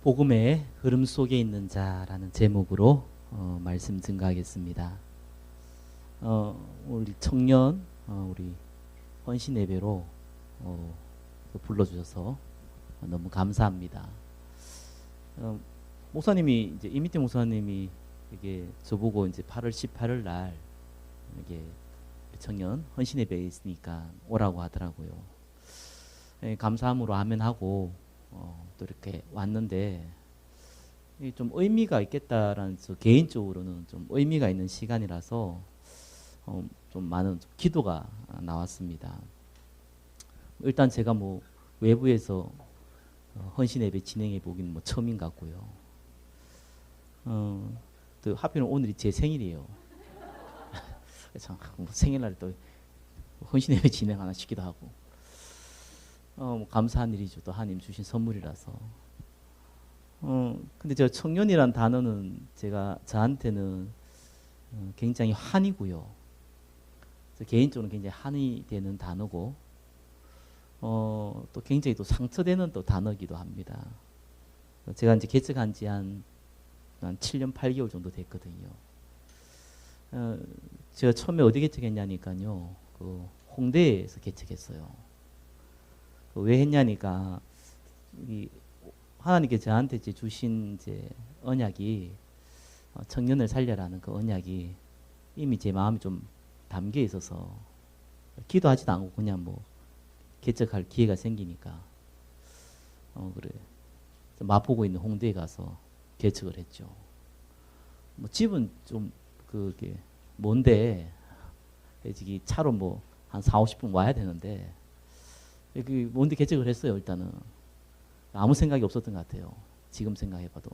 복음의 흐름 속에 있는 자라는 제목으로 말씀 증가하겠습니다. 우리 청년 우리 헌신 예배로 불러주셔서 너무 감사합니다. 목사님이 이제 이미태 목사님이 이게 저보고 이제 8월 18일 날 이게 청년 헌신 예배에 있으니까 오라고 하더라고요. 감사함으로 아멘하고 또 이렇게 왔는데 좀 의미가 있겠다라는 개인적으로는 좀 의미가 있는 시간이라서 좀 많은 기도가 나왔습니다. 일단 제가 뭐 외부에서 헌신 예배 진행해 보기는 뭐 처음인 것 같고요. 또 하필은 오늘이 제 생일이에요. 그래서 뭐 생일날 또 헌신 예배 진행 하나 싶기도 하고. 뭐 감사한 일이죠. 또 하나님 주신 선물이라서. 근데 저 청년이란 단어는 저한테는 굉장히 한이고요. 개인적으로 굉장히 한이 되는 단어고, 또 굉장히 또 상처되는 또 단어이기도 합니다. 제가 이제 개척한 지 한 7년 8개월 정도 됐거든요. 제가 처음에 어디 개척했냐니까요. 그 홍대에서 개척했어요. 왜 했냐니까 하나님께서 저한테 이제 주신 이제 언약이 청년을 살려라는 그 언약이 이미 제 마음이 좀 담겨 있어서 기도하지도 않고 그냥 뭐 개척할 기회가 생기니까 그래 마포구에 있는 홍대에 가서 개척을 했죠. 뭐 집은 좀 그게 먼데 차로 뭐 한 4, 50분 와야 되는데 뭔데 개척을 했어요. 일단은 아무 생각이 없었던 것 같아요. 지금 생각해봐도.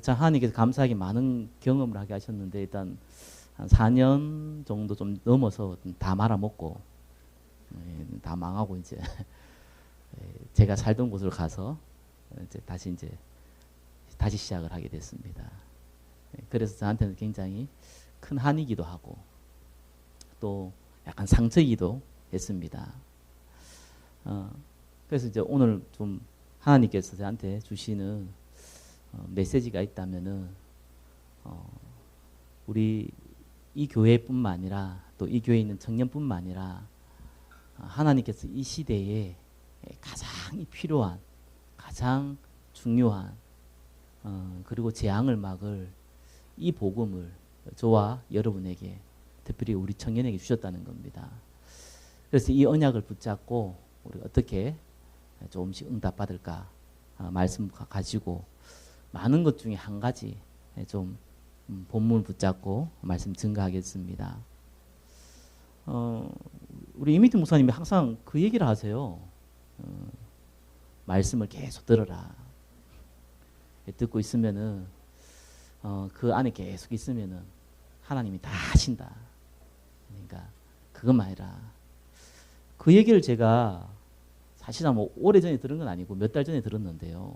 참 하나님께서 감사하게 많은 경험을 하게 하셨는데 일단 한 4년 정도 좀 넘어서 다 말아먹고 다 망하고 이제 제가 살던 곳으로 가서 이제 다시 시작을 하게 됐습니다. 그래서 저한테는 굉장히 큰 한이기도 하고 또 약간 상처이기도 했습니다. 그래서 이제 오늘 좀 하나님께서 저한테 주시는 메시지가 있다면은 우리 이 교회뿐만 아니라 또 이 교회에 있는 청년뿐만 아니라 하나님께서 이 시대에 가장 필요한 가장 중요한 그리고 재앙을 막을 이 복음을 저와 여러분에게 특별히 우리 청년에게 주셨다는 겁니다. 그래서 이 언약을 붙잡고 우리 어떻게 조금씩 응답받을까 말씀 가지고 많은 것 중에 한 가지 좀 본문을 붙잡고 말씀 증거하겠습니다. 우리 이미트 목사님이 항상 그 얘기를 하세요. 말씀을 계속 들어라. 듣고 있으면은 그 안에 계속 있으면은 하나님이 다 하신다. 그러니까 그것만 해라. 그 얘기를 제가 사실은 뭐 오래전에 들은 건 아니고 몇 달 전에 들었는데요.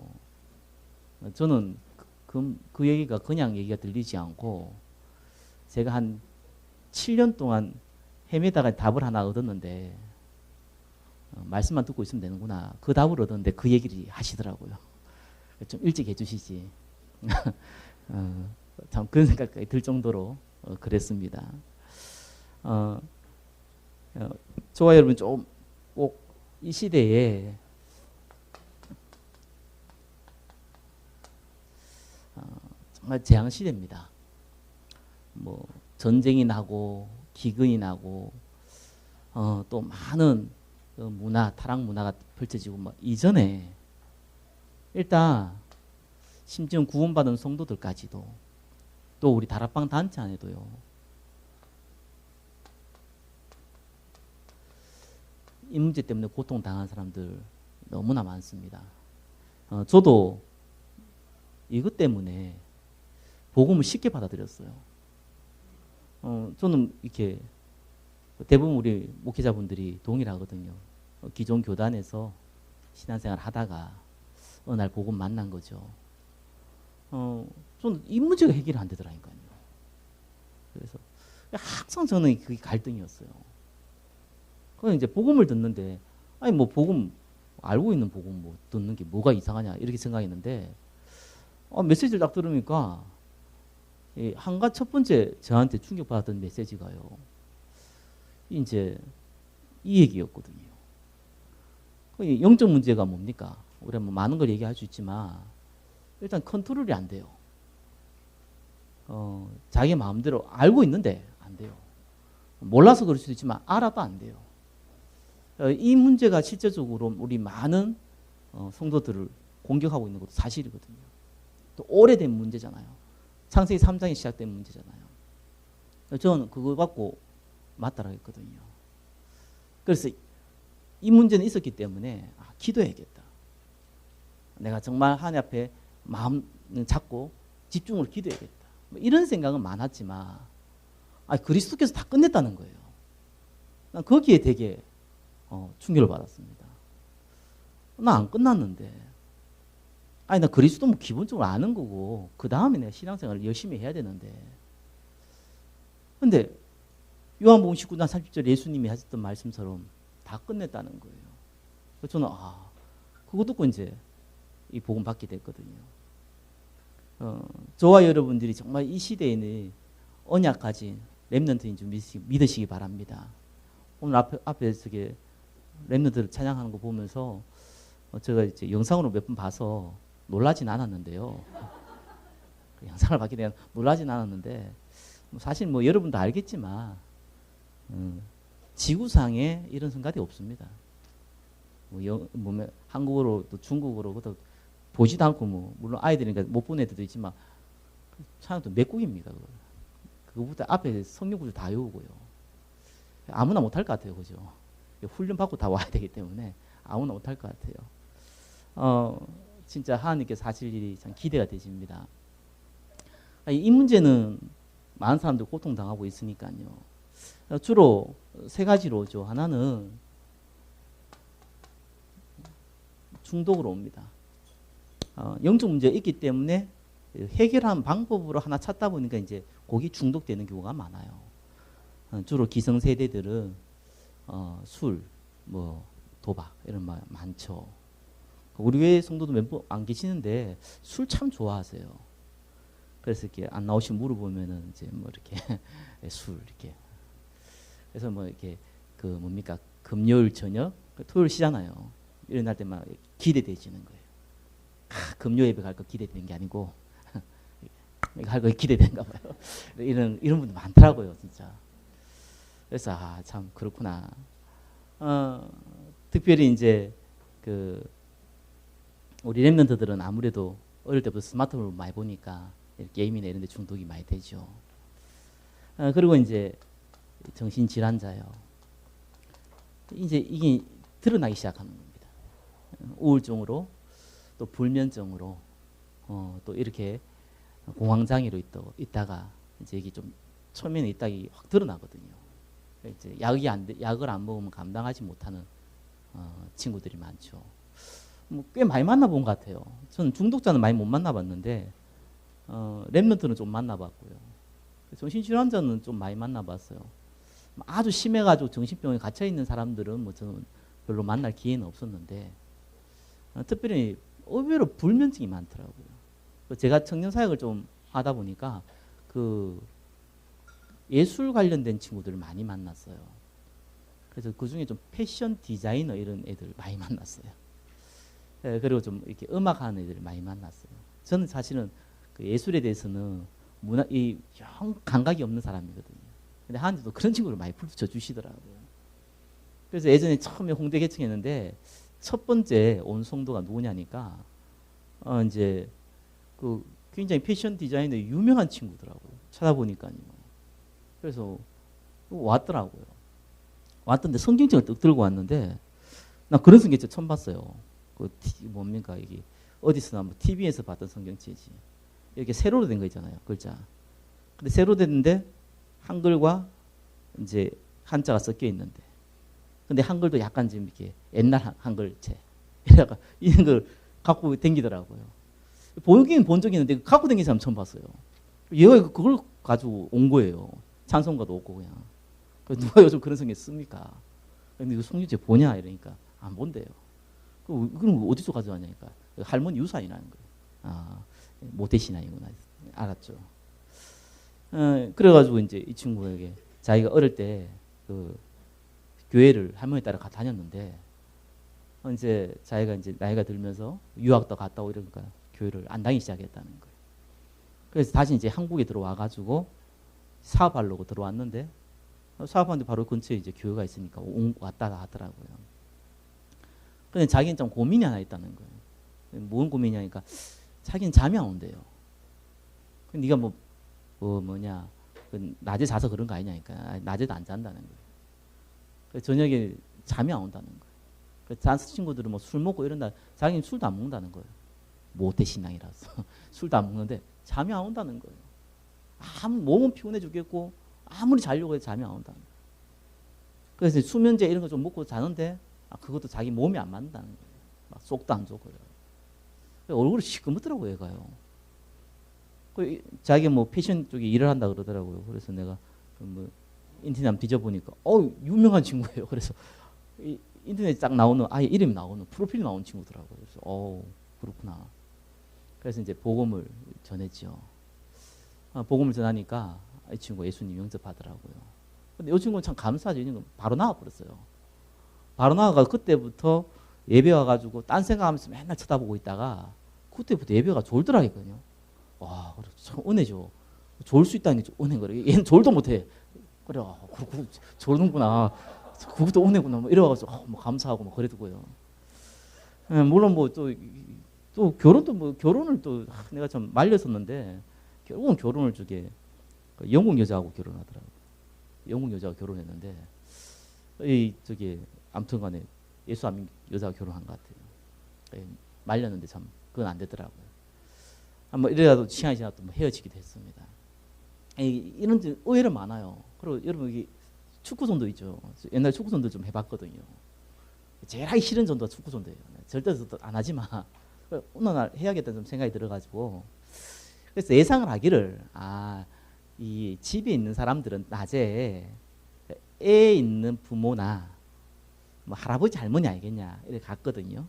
저는 그 얘기가 그냥 얘기가 들리지 않고 제가 한 7년 동안 헤매다가 답을 하나 얻었는데 말씀만 듣고 있으면 되는구나. 그 답을 얻었는데 그 얘기를 하시더라고요. 좀 일찍 해주시지. 참 그런 생각까지 들 정도로 그랬습니다. 저와 여러분 좀 꼭 이 시대에 정말 재앙 시대입니다. 뭐 전쟁이 나고 기근이 나고 또 많은 문화 타락 문화가 펼쳐지고 뭐 이전에 일단 심지어 구원받은 성도들까지도 또 우리 다락방 단체 안에도요. 이 문제 때문에 고통당한 사람들 너무나 많습니다. 저도 이것 때문에 복음을 쉽게 받아들였어요. 저는 이렇게 대부분 우리 목회자분들이 동일하거든요. 기존 교단에서 신앙생활 하다가 어느 날 복음 만난 거죠. 저는 이 문제가 해결이 안 되더라니까요. 그래서 항상 저는 그게 갈등이었어요. 그래서 이제 복음을 듣는데, 아니 뭐 복음 알고 있는 복음 뭐 듣는 게 뭐가 이상하냐 이렇게 생각했는데 메시지를 딱 들으니까 한가 첫 번째 저한테 충격받았던 메시지가요. 이제 이 얘기였거든요. 영적 문제가 뭡니까? 우리가 뭐 많은 걸 얘기할 수 있지만 일단 컨트롤이 안 돼요. 자기 마음대로 알고 있는데 안 돼요. 몰라서 그럴 수도 있지만 알아도 안 돼요. 이 문제가 실제적으로 우리 많은 성도들을 공격하고 있는 것도 사실이거든요. 또 오래된 문제잖아요. 창세기 3장에 시작된 문제잖아요. 저는 그거 갖고 맞다라고 했거든요. 그래서 이 문제는 있었기 때문에 기도해야겠다. 내가 정말 하나님 앞에 마음을 잡고 집중을 기도해야겠다. 뭐 이런 생각은 많았지만 그리스도께서 다 끝냈다는 거예요. 난 거기에 되게 충격을 받았습니다. 나 안 끝났는데. 나 그리스도 뭐 기본적으로 아는 거고 그 다음에 내가 신앙생활을 열심히 해야 되는데. 근데 요한복음 19장 30절 예수님이 하셨던 말씀처럼 다 끝냈다는 거예요. 그래서 저는 그거 듣고 이제 이 복음 받게 됐거든요. 저와 여러분들이 정말 이 시대에는 언약 가진 렘넌트인 줄 믿으시기 바랍니다. 오늘 앞에 저기 렘넌트를 찬양하는 거 보면서 제가 이제 영상으로 몇 번 봐서 놀라진 않았는데요. 그 영상을 봤기 때문에 놀라진 않았는데 사실 뭐 여러분도 알겠지만 지구상에 이런 성가대 없습니다. 뭐 한국어로 또 중국어로 또 보지도 않고 뭐 물론 아이들이니까 못 본 애들도 있지만 찬양도 몇 곡입니까? 그거부터 앞에 성경 구절 다 외우고요. 아무나 못할 것 같아요, 그죠? 훈련 받고 다 와야 되기 때문에 아무나 못할 것 같아요. 진짜 하나님께서 하실 일이 참 기대가 되십니다. 이 문제는 많은 사람들 고통당하고 있으니까요. 주로 세 가지로죠. 하나는 중독으로 옵니다. 영적 문제가 있기 때문에 해결하는 방법으로 하나 찾다 보니까 이제 거기 중독되는 경우가 많아요. 주로 기성세대들은 술, 뭐 도박 이런 말 많죠. 우리 교회 성도도 몇 분 안 계시는데 술 참 좋아하세요. 그래서 이렇게 안 나오시면 물어보면은 이제 뭐 이렇게 술 이렇게. 그래서 뭐 이렇게 그 뭡니까 금요일 저녁 토요일 쉬잖아요. 일어날 때만 기대되시는 거예요. 금요 예배 갈 거 기대되는 게 아니고 이거 할 거 기대되는가 봐요. 이런 분들 많더라고요, 진짜. 그래서 참 그렇구나. 특별히 이제 그 우리 렘넌트들은 아무래도 어릴 때부터 스마트폰을 많이 보니까 게임이나 이런 데 중독이 많이 되죠. 그리고 이제 정신질환자요. 이제 이게 드러나기 시작하는 겁니다. 우울증으로 또 불면증으로 또 이렇게 공황장애로 있다가 이제 이게 좀 초면에 있다가 확 드러나거든요. 이제 약을 안 먹으면 감당하지 못하는 친구들이 많죠. 뭐 꽤 많이 만나본 것 같아요. 저는 중독자는 많이 못 만나봤는데 렘넌트는 좀 만나봤고요. 정신질환자는 좀 많이 만나봤어요. 아주 심해가지고 정신병에 갇혀 있는 사람들은 뭐 저는 별로 만날 기회는 없었는데 특별히 의외로 불면증이 많더라고요. 제가 청년 사역을 좀 하다 보니까 그 예술 관련된 친구들을 많이 만났어요. 그래서 그 중에 좀 패션 디자이너 이런 애들 많이 만났어요. 그리고 좀 이렇게 음악하는 애들 많이 만났어요. 저는 사실은 그 예술에 대해서는 영 감각이 없는 사람이거든요. 근데 하나님도 그런 친구를 많이 붙여 주시더라고요. 그래서 예전에 처음에 홍대 개청했는데 첫 번째 온 성도가 누구냐니까 이제 그 굉장히 패션 디자이너 유명한 친구더라고요. 찾아보니까요. 그래서 왔더라고요. 왔던데 성경책을 뜩 들고 왔는데 나 그런 성경책 처음 봤어요. 그 뭡니까 이게 어디서나 뭐 TV에서 봤던 성경책이지. 이렇게 세로로 된 거 있잖아요. 글자. 근데 세로 됐는데 한글과 이제 한자가 섞여 있는데. 근데 한글도 약간 지금 이렇게 옛날 한글체. 이래가 이런 걸 갖고 댕기더라고요. 보긴 본 적이 있는데 갖고 댕기는 사람 처음 봤어요. 얘가 그걸 가지고 온 거예요. 찬송가도 없고 그냥. 누가 요즘 그런 성경 씁니까? 근데 이거 성경책 보냐 이러니까 안 본대요. 그럼 어디서 가져왔냐니까. 할머니 유산이라는 거예요. 아, 모태신앙이구나. 알았죠. 그래가지고 이제 이 친구에게 자기가 어릴 때 그 교회를 할머니 따라 다녔는데 이제 자기가 이제 나이가 들면서 유학도 갔다 오고 이러니까 교회를 안 다니기 시작했다는 거예요. 그래서 다시 이제 한국에 들어와가지고 사업하려고 들어왔는데 사업하는데 바로 근처에 이제 교회가 있으니까 왔다 하더라고요. 근데 자기는 좀 고민이 하나 있다는 거예요. 뭔 고민이냐니까 자기는 잠이 안 온대요. 네가 뭐냐 낮에 자서 그런 거 아니냐니까. 낮에도 안 잔다는 거예요. 그래서 저녁에 잠이 안 온다는 거예요. 그래서 다른 친구들은 뭐 술 먹고 이런다. 자기는 술도 안 먹는다는 거예요. 모태신앙이라서 술도 안 먹는데 잠이 안 온다는 거예요. 몸은 피곤해 죽겠고 아무리 자려고 해도 잠이 안 온다는 거예요. 그래서 수면제 이런 거 좀 먹고 자는데 그것도 자기 몸이 안 맞는다는 거예요. 막 속도 안 좋고요. 얼굴이 시커멓더라고요, 얘가요. 자기 뭐 패션 쪽에 일을 한다 그러더라고요. 그래서 내가 뭐 인터넷 한번 뒤져보니까 유명한 친구예요. 그래서 인터넷에 딱 나오는 아예 이름이 나오는 프로필 나오는 친구더라고요. 그래서 그렇구나. 그래서 이제 복음을 전했죠. 복음을 전하니까 이 친구 예수님 영접하더라고요. 근데 이 친구는 참 감사하죠. 이 친구 바로 나와버렸어요. 바로 나와가 그때부터 예배 와가지고 딴 생각하면서 맨날 쳐다보고 있다가 그때부터 예배가 졸더라고요. 와, 참 은혜죠. 졸 수 있다는 게 은혜인 거예요. 얘는 졸도 못해. 그래, 그렇고 졸는구나. 그것도 은혜구나. 뭐 이래가지고 뭐 감사하고 뭐 그래도고요. 물론 뭐 또 결혼을 또 내가 참 말렸었는데 결국은 결혼을 영국 여자하고 결혼하더라고요. 영국 여자하고 결혼했는데 아무튼간에 예수 안 믿는 여자하고 결혼한 것 같아요. 말렸는데 참 그건 안 되더라고요. 뭐 이래라도 시간이 지나도 뭐 헤어지기도 했습니다. 이런 데 의외로 많아요. 그리고 여러분 여기 축구선도 있죠. 옛날 축구선도 좀 해봤거든요. 제일 하기 싫은 전도가 축구선도예요. 절대 안 하지만 어느 날 해야겠다는 좀 생각이 들어가지고 그래서 예상을 하기를 이 집에 있는 사람들은 낮에 애 있는 부모나 뭐 할아버지 할머니 알겠냐 이렇게 갔거든요.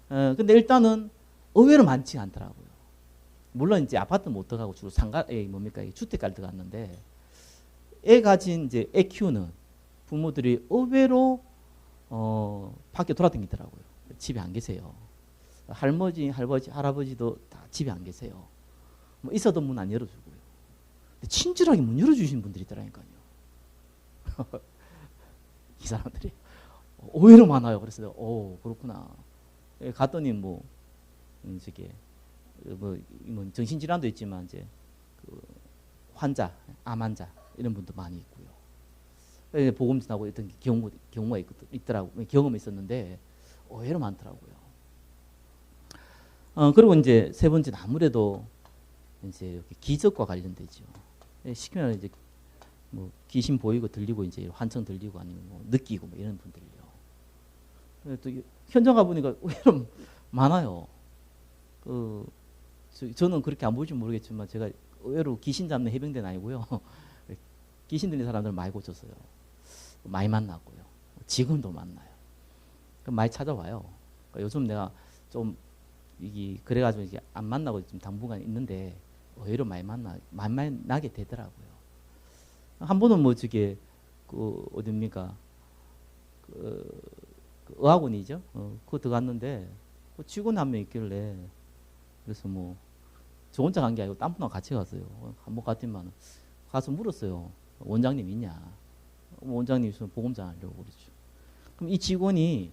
근데 일단은 의외로 많지 않더라고요. 물론 이제 아파트 못 들어가고 주로 주택가를 들어갔는데 애 가진 이제 애 키우는 부모들이 의외로 밖에 돌아다니더라고요. 집에 안 계세요. 할아버지도 다 집에 안 계세요. 뭐 있어도 문 안 열어주고요. 친절하게 문 열어주시는 분들이 있더라니까요. 이 사람들이 의외로 많아요. 그래서 그렇구나. 갔더니 뭐 정신질환도 있지만 이제 환자, 암 환자 이런 분도 많이 있고요. 복음 전하고 있던 경우가 있더라고요. 경험이 있었는데 의외로 많더라고요. 그리고 이제 세 번째는 아무래도 이제 기적과 관련되죠. 시키면 이제 뭐 귀신 보이고 들리고 이제 환청 들리고 아니면 뭐 느끼고 뭐 이런 분들이요. 또 현장 가 보니까 의외로 많아요. 저는 그렇게 안 볼지 모르겠지만 제가 의외로 귀신 잡는 해병대는 아니고요. 귀신 들린 사람들 많이 고쳤어요. 많이 만났고요. 지금도 만나요. 많이 찾아와요. 요즘 내가 좀 그래가지고 이게 안 만나고 좀 당분간 있는데 의외로 많이 만나게 되더라고요. 한 번은 뭐 어딥니까? 의학원이죠. 그거 들어갔는데 직원 한 명 있길래 그래서 뭐 저 혼자 간 게 아니고 딴 분하고 같이 갔어요. 한번 갔더니만 가서 물었어요. 원장님 있냐? 원장님 있으면 보험 전하려고 그러죠. 그럼 이 직원이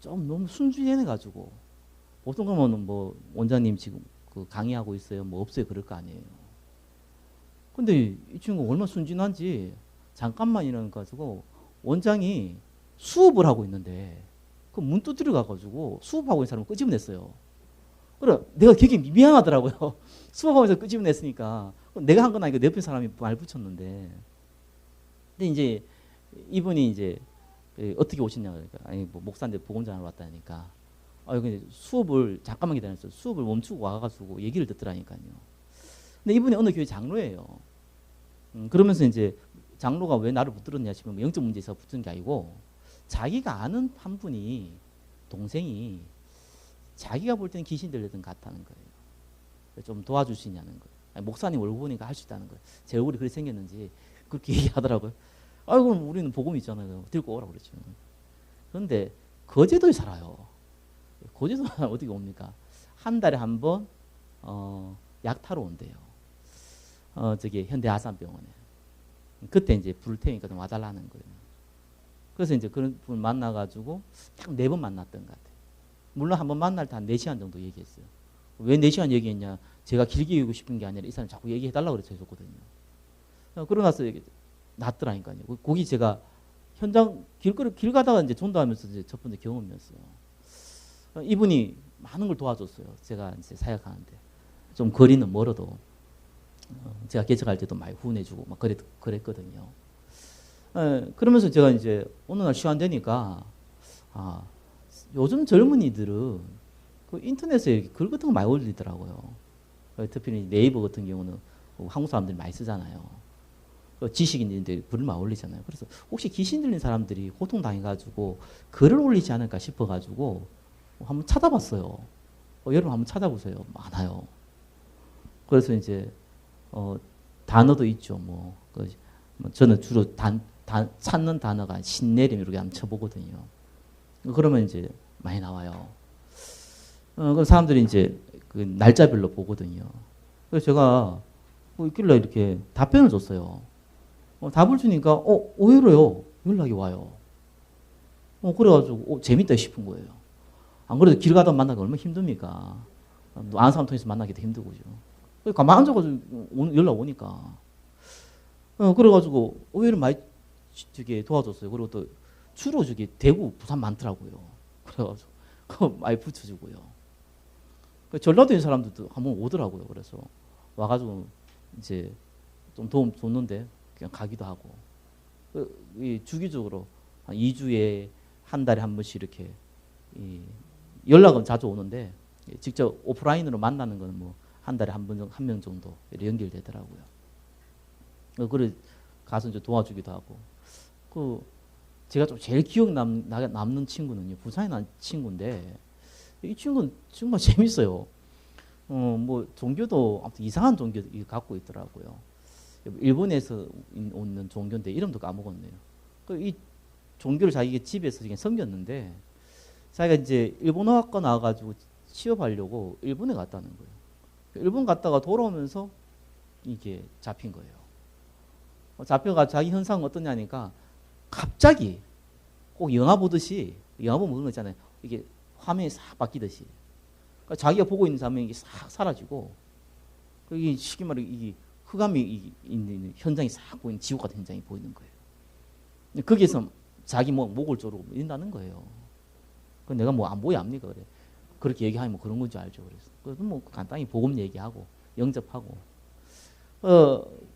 좀 너무 순진해가지고 보통 가면은 뭐 원장님 지금 강의하고 있어요. 뭐 없어요. 그럴 거 아니에요. 근데 이 친구 얼마나 순진한지 잠깐만 이러는 가지고 원장이 수업을 하고 있는데 그 문 두드려 가가지고 수업하고 있는 사람을 끄집어냈어요. 그래 내가 되게 미안하더라고요. 수업하면서 끄집어냈으니까 내가 한 건 아니고 내 옆에 사람이 말 붙였는데 근데 이제 이분이 이제 어떻게 오셨냐 그러니까 아니 뭐 목사인데 복음 전하러 왔다니까 근데 수업을 잠깐만 기다렸어요. 수업을 멈추고 와가지고 얘기를 듣더라니까요. 근데 이분이 어느 교회 장로예요. 그러면서 이제 장로가 왜 나를 붙들었냐 싶으면 영적 문제에서 붙은 게 아니고 자기가 아는 한 분이 동생이 자기가 볼 때는 귀신 들리던 것 같다는 거예요. 좀 도와줄 수 있냐는 거예요. 아니, 목사님 얼굴 보니까 할 수 있다는 거예요. 제 얼굴이 그렇게 생겼는지 그렇게 얘기하더라고요. 아이고 우리는 복음이 있잖아요. 들고 오라고 그랬죠. 그런데 거제도에 살아요. 거제도에 어떻게 옵니까? 한 달에 한 번 약 타러 온대요. 저기 현대 아산병원에. 그때 이제 부를 테니까 좀 와달라는 거예요. 그래서 이제 그런 분 만나가지고 딱 4번 만났던 것 같아요. 물론 한 번 만날 때 한 4시간 정도 얘기했어요. 왜 4시간 얘기했냐? 제가 길게 얘기하고 싶은 게 아니라 이 사람이 자꾸 얘기해달라고 그래서 해줬거든요. 그러고 나서 낫더라니까요. 거기 제가 현장 길 가다가 이제 전도하면서 이제 첫 번째 경험이었어요. 이분이 많은 걸 도와줬어요. 제가 이제 사역하는데. 좀 거리는 멀어도 제가 개척할 때도 많이 후원해주고 막 그랬거든요. 그러면서 제가 이제 어느 날 시간 되니까 요즘 젊은이들은 그 인터넷에 이렇게 글 같은 거 많이 올리더라고요. 특히 네이버 같은 경우는 한국 사람들이 많이 쓰잖아요. 지식인들인데 글을 많이 올리잖아요. 그래서 혹시 귀신 들린 사람들이 고통당해가지고 글을 올리지 않을까 싶어가지고 한번 찾아봤어요. 여러분 한번 찾아보세요. 많아요. 그래서 이제 단어도 있죠. 저는 주로 찾는 단어가 신내림 이렇게 한번 쳐보거든요. 그러면 이제 많이 나와요. 그 사람들이 이제 그 날짜별로 보거든요. 그래서 제가 있길래 이렇게 답변을 줬어요. 답을 주니까 의외로요 연락이 와요. 그래가지고 재밌다 싶은 거예요. 안 그래도 길 가다 만나기 얼마나 힘듭니까? 아는 사람 통해서 만나기도 힘들고죠. 가만 앉아가지고 연락 오니까. 그래가지고 의외로 많이 저기 도와줬어요. 그리고 또 주로 저기 대구, 부산 많더라고요. 그래가지고 그거 많이 붙여주고요. 전라도인 사람들도 한번 오더라고요. 그래서 와가지고 이제 좀 도움 줬는데 그냥 가기도 하고. 주기적으로 한 2주에 한 달에 한 번씩 이렇게 연락은 자주 오는데 직접 오프라인으로 만나는 건 뭐 한 달에 한 명 정도 연결되더라고요. 그래 가서 이제 도와주기도 하고. 제가 좀 제일 기억 남는 친구는요. 부산에 난 친구인데 이 친구는 정말 재밌어요. 뭐 종교도 아무튼 이상한 종교 갖고 있더라고요. 일본에서 오는 종교인데 이름도 까먹었네요. 이 종교를 자기 집에서 그냥 섬겼는데 자기가 이제 일본어학과 나와가지고 취업하려고 일본에 갔다는 거예요. 일본 갔다가 돌아오면서 이게 잡힌 거예요. 잡혀가 자기 현상은 어떠냐니까 갑자기 꼭 영화 보듯이 영화 보면 그런 거 있잖아요. 이게 화면이 싹 바뀌듯이. 그러니까 자기가 보고 있는 장면이 싹 사라지고 이게 쉽게 말해 이게 흑암이 있는 현장이 싹 보이는 지옥 같은 현장이 보이는 거예요. 거기에서 자기 목을 조르고 이런다는 거예요. 내가 안 보여 압니까 그래. 그렇게 얘기하면 그런 건 줄 알죠. 그래서 뭐 간단히 복음 얘기하고 영접하고.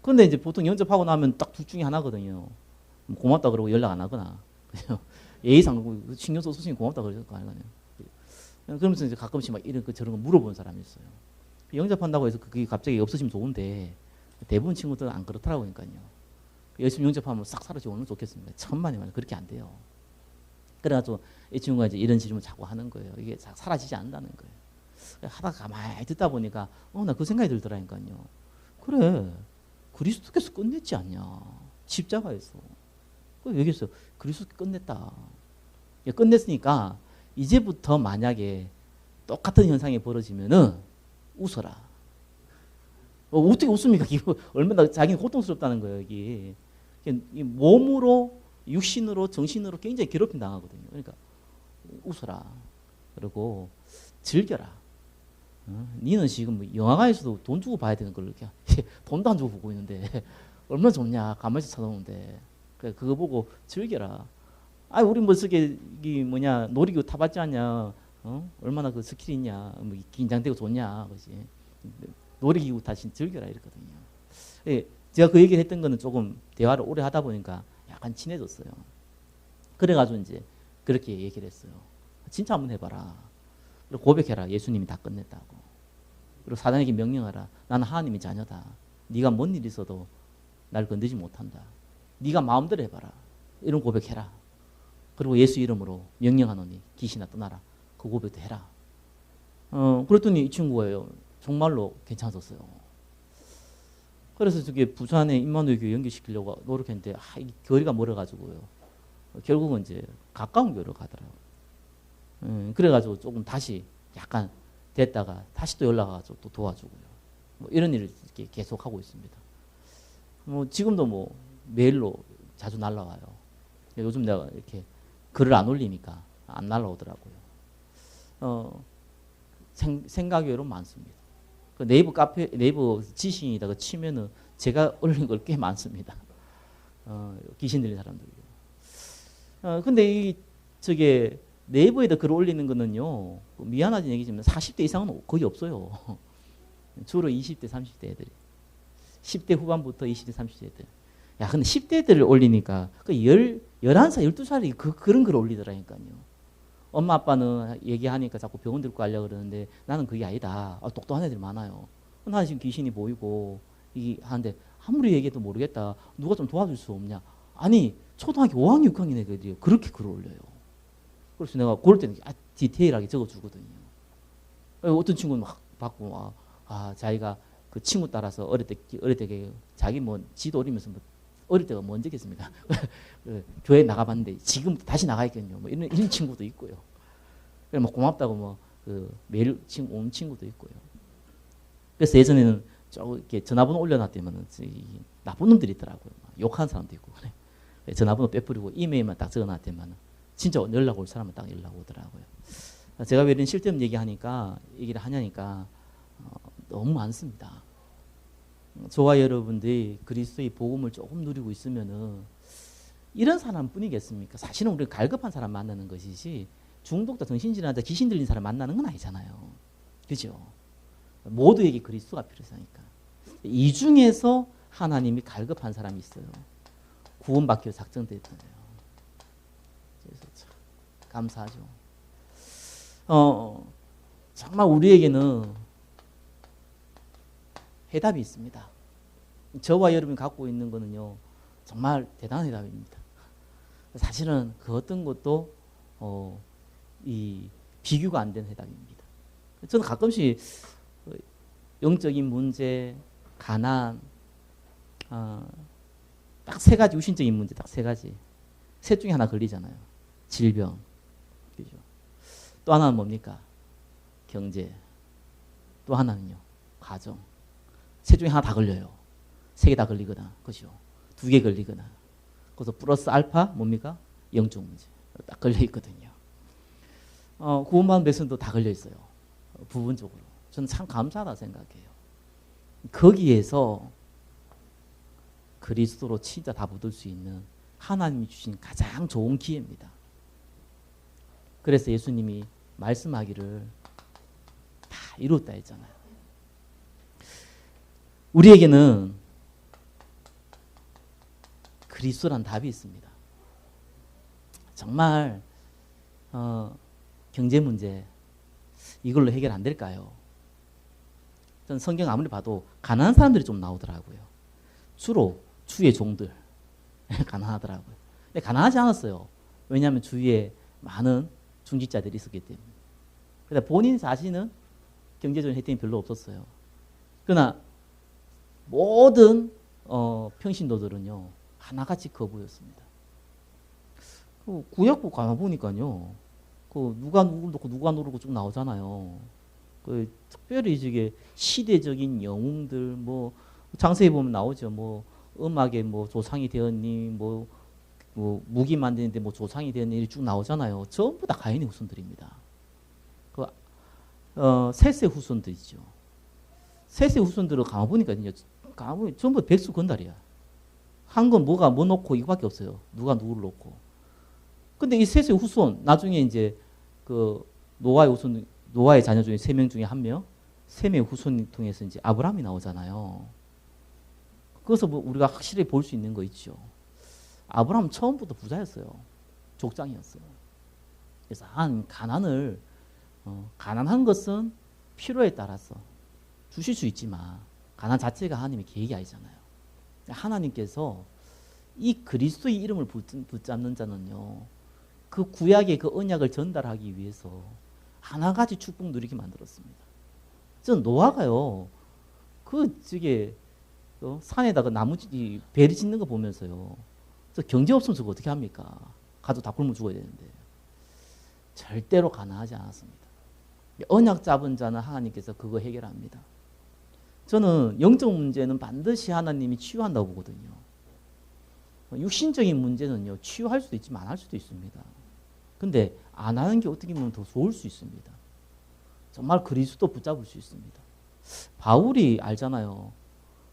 근데 이제 보통 영접하고 나면 딱 둘 중에 하나거든요. 고맙다 그러고 연락 안 하거나. 예의상 신경 써서 고맙다 그러실 거 아니에요. 그러면서 이제 가끔씩 막 이런 저런 거 물어보는 사람이 있어요. 영접한다고 해서 그게 갑자기 없어지면 좋은데 대부분 친구들은 안 그렇더라고요. 그러니까요. 열심히 영접하면 싹 사라지고 오면 좋겠습니다. 천만에만 그렇게 안 돼요. 그래가지고 이 친구가 이제 이런 질문을 자꾸 하는 거예요. 이게 사라지지 않는다는 거예요. 하다가 가만히 듣다 보니까 나 그 생각이 들더라니까요. 그래 그리스도께서 끝냈지 않냐. 십자가에서. 여기서 그리스도께서 끝냈다. 끝냈으니까 이제부터 만약에 똑같은 현상이 벌어지면은 웃어라. 어떻게 웃습니까? 얼마나 자기는 고통스럽다는 거예요. 여기 몸으로 육신으로 정신으로 굉장히 괴롭힘 당하거든요. 그러니까 웃어라. 그리고 즐겨라. 니는 지금 영화관에서도 돈 주고 봐야 되는 걸 이렇게 돈도 안 주고 보고 있는데 얼마나 좋냐. 가만히 찾아오는데 그거 보고 즐겨라. 우리 뭐 저게 놀이기구 타봤지 않냐. 얼마나 그 스킬이 있냐. 뭐 긴장되고 좋냐. 그렇지. 놀이기구 타신 즐겨라 이랬거든요. 제가 그 얘기를 했던 거는 조금 대화를 오래 하다 보니까 약간 친해졌어요. 그래가지고 이제 그렇게 얘기를 했어요. 진짜 한번 해봐라. 그리고 고백해라. 예수님이 다 끝냈다고. 그리고 사단에게 명령하라. 나는 하나님의 자녀다. 네가 뭔 일 있어도 날 건드리지 못한다. 네가 마음대로 해봐라. 이런 고백해라. 그리고 예수 이름으로 명령하노니 귀신아 떠나라. 그 고백도 해라. 그랬더니 이 친구가요. 정말로 괜찮았어요. 그래서 저기 부산에 임마누엘 교회 연결시키려고 노력했는데 이 거리가 멀어가지고요. 결국은 이제 가까운 교회로 가더라고요. 그래가지고 조금 다시 약간 됐다가 다시 또 연락와가지고 또 도와주고요. 뭐 이런 일을 이렇게 계속 하고 있습니다. 뭐 지금도 뭐 메일로 자주 날라와요. 요즘 내가 이렇게 글을 안 올리니까 안 날라오더라고요. 생각외로 많습니다. 그 네이버 카페, 네이버 지신이다가 치면은 제가 올린 걸 꽤 많습니다. 귀신 들린 사람들이요. 근데 이 저게 네이버에다 글 올리는 거는요. 미안하진 얘기지만 40대 이상은 거의 없어요. 주로 20대, 30대 애들이. 10대 후반부터 20대, 30대 애들. 야, 근데 10대들을 올리니까 그 11살, 12살이 그런 걸 올리더라니까요. 엄마 아빠는 얘기하니까 자꾸 병원 데리고 가려고 그러는데 나는 그게 아니다. 똑똑한 애들이 많아요. 나는 지금 귀신이 보이고 이게 하는데 아무리 얘기해도 모르겠다. 누가 좀 도와줄 수 없냐. 아니 초등학교 5학년, 6학년 애들이 그렇게 글을 올려요. 그래서 내가 그럴 때는 디테일하게 적어주거든요. 어떤 친구는 막 받고 자기가 그 친구 따라서 어릴 때 자기 뭐 지도 어리면서 뭐 어릴 때가 뭐 언제겠습니까? 교회 나가봤는데 지금 다시 나가야겠네요. 뭐 이런 친구도 있고요. 그래 뭐 고맙다고 뭐 그 매일 온 친구도 있고요. 그래서 예전에는 좀 이렇게 전화번호 올려놨더니만 나쁜 놈들이 있더라고요. 욕하는 사람도 있고 그래. 전화번호 빼뿌리고 이메일만 딱 적어놨더니만 진짜 연락 올 사람은 딱 연락 오더라고요. 제가 왜 이런 쓸데없는 얘기하니까 얘기를 하냐니까 너무 많습니다. 저와 여러분들이 그리스도의 복음을 조금 누리고 있으면은 이런 사람뿐이겠습니까? 사실은 우리가 갈급한 사람 만나는 것이지 중독자, 정신질환자, 귀신 들린 사람 만나는 건 아니잖아요. 그죠? 모두에게 그리스도가 필요하니까. 이 중에서 하나님이 갈급한 사람이 있어요. 구원받기로 작정됐잖아요. 그래서 참 감사하죠. 정말 우리에게는 해답이 있습니다. 저와 여러분이 갖고 있는 거는요, 정말 대단한 해답입니다. 사실은 그 어떤 것도 이 비교가 안 되는 해답입니다. 저는 가끔씩 영적인 문제, 가난, 딱 세 가지 유신적인 문제, 딱 세 가지. 셋 중에 하나 걸리잖아요. 질병, 그죠? 또 하나는 뭡니까? 경제. 또 하나는요, 가정. 셋 중에 하나 다 걸려요. 세 개 다 걸리거나, 그죠? 두 개 걸리거나. 그래서 플러스 알파 뭡니까? 영적 문제. 딱 걸려 있거든요. 구원받은 백성도 다 걸려 있어요. 부분적으로. 저는 참 감사하다 생각해요. 거기에서 그리스도로 진짜 다 붙을 수 있는 하나님이 주신 가장 좋은 기회입니다. 그래서 예수님이 말씀하기를 다 이뤘다 했잖아요. 우리에게는 그리스도란 답이 있습니다. 정말 경제 문제 이걸로 해결 안 될까요? 저는 성경 아무리 봐도 가난한 사람들이 좀 나오더라고요. 주로 주의 종들 가난하더라고요. 근데 가난하지 않았어요. 왜냐하면 주위에 많은 중직자들이 있었기 때문에. 그러다 본인 자신은 경제적인 혜택이 별로 없었어요. 그러나 모든 평신도들은요 하나같이 거부였습니다. 구약부 가보니까요, 누가 누구를 놓고 누가 누르고 쭉 나오잖아요. 특별히 저게 시대적인 영웅들 뭐 장세히 보면 나오죠. 뭐 음악에 뭐 조상이 되었니, 뭐 무기 만드는데 뭐 조상이 되었니 쭉 나오잖아요. 전부 다 가인의 후손들입니다. 셋세 후손들이죠. 셋세 후손들을 가보니까 전부 백수 건달이야. 한 건 뭐 놓고 이거밖에 없어요. 누가 누구를 놓고. 근데 이 셋의 후손 나중에 이제 그 노아의 자녀 중에 3명 중에 1명, 3명의 후손을 통해서 이제 아브라함이 나오잖아요. 그래서 뭐 우리가 확실히 볼 수 있는 거 있죠. 아브라함 처음부터 부자였어요. 족장이었어요. 그래서 가난한 것은 필요에 따라서 주실 수 있지만 가난 자체가 하나님의 계획이 아니잖아요. 하나님께서 이 그리스도의 이름을 붙잡는 자는요, 그 구약의 그 언약을 전달하기 위해서 하나같이 축복 누리게 만들었습니다. 전 노아가요. 저게 산에다가 나무지 배를 짓는 거 보면서요. 경제 없으면 저거 어떻게 합니까? 가족 다 굶어 죽어야 되는데. 절대로 가난하지 않았습니다. 언약 잡은 자는 하나님께서 그거 해결합니다. 저는 영적 문제는 반드시 하나님이 치유한다고 보거든요. 육신적인 문제는요, 치유할 수도 있지만 안 할 수도 있습니다. 근데 안 하는 게 어떻게 보면 더 좋을 수 있습니다. 정말 그리스도 붙잡을 수 있습니다. 바울이 알잖아요.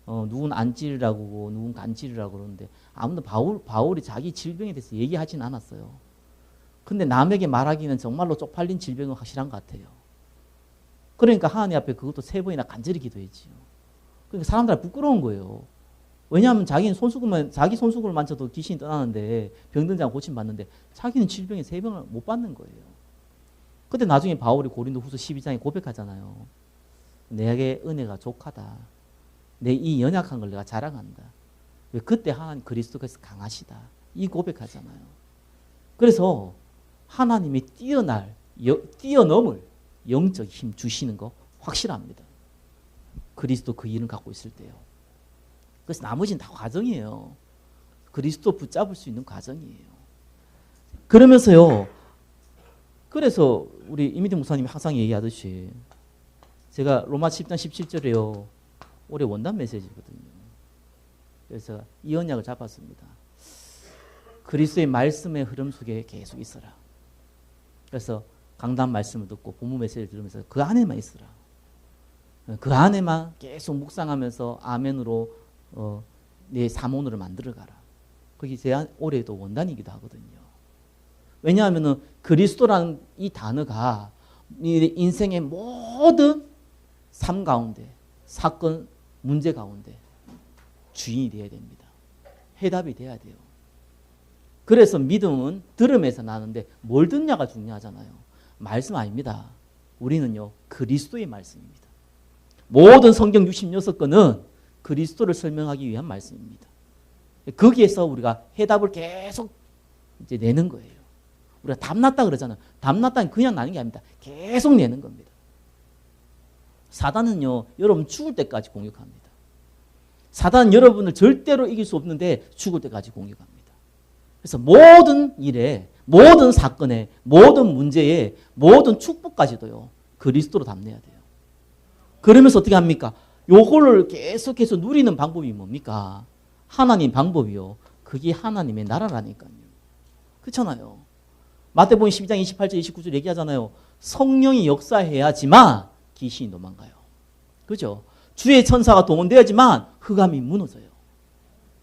누군 안 찌르라고 그러고 누군 간 찌르라고 그러는데 아무도 바울이 자기 질병에 대해서 얘기하진 않았어요. 근데 남에게 말하기는 정말로 쪽팔린 질병은 확실한 것 같아요. 그러니까 하나님 앞에 그것도 3번이나 간절히 기도했지요. 그러니까 사람들 부끄러운 거예요. 왜냐하면 자기 손수건을 만져도 귀신이 떠나는데 병든 자가 고침받는데 자기는 질병에 3병을 못 받는 거예요. 그때 나중에 바울이 고린도후서 12장에 고백하잖아요. 내게 은혜가 족하다. 내 이 연약한 걸 내가 자랑한다. 왜 그때 하나님 그리스도께서 강하시다. 이 고백하잖아요. 그래서 하나님이 뛰어넘을 영적 힘 주시는 거 확실합니다. 그리스도 그 일을 갖고 있을 때요. 그래서 나머지는 다 과정이에요. 그리스도 붙잡을 수 있는 과정이에요. 그러면서요. 그래서 우리 이민태 목사님이 항상 얘기하듯이 제가 로마 10장 17절에요. 올해 원단 메시지거든요. 그래서 이 언약을 잡았습니다. 그리스도의 말씀의 흐름 속에 계속 있어라. 그래서 강단 말씀을 듣고 본문 메시지를 들으면서 그 안에만 있어라. 그 안에만 계속 묵상하면서 아멘으로 내 사모를 만들어가라. 그게 제 올해도 원단이기도 하거든요. 왜냐하면 그리스도라는 이 단어가 인생의 모든 삶 가운데 사건, 문제 가운데 주인이 되어야 됩니다. 해답이 돼야 돼요. 그래서 믿음은 들음에서 나는데 뭘 듣냐가 중요하잖아요. 말씀 아닙니다. 우리는요 그리스도의 말씀입니다. 모든 성경 66권은 그리스도를 설명하기 위한 말씀입니다. 거기에서 우리가 해답을 계속 이제 내는 거예요. 우리가 답났다 그러잖아요. 답났다는 그냥 나는 게 아닙니다. 계속 내는 겁니다. 사단은요, 여러분 죽을 때까지 공격합니다. 사단은 여러분을 절대로 이길 수 없는데 죽을 때까지 공격합니다. 그래서 모든 일에, 모든 사건에, 모든 문제에, 모든 축복까지도요, 그리스도로 답내야 돼요. 그러면서 어떻게 합니까? 요거를 계속해서 누리는 방법이 뭡니까? 하나님 방법이요. 그게 하나님의 나라라니까요. 그렇잖아요. 마태복음 12장 28절 29절 얘기하잖아요. 성령이 역사해야지만 귀신이 도망가요. 그죠? 주의 천사가 동원되어야지만 흑암이 무너져요.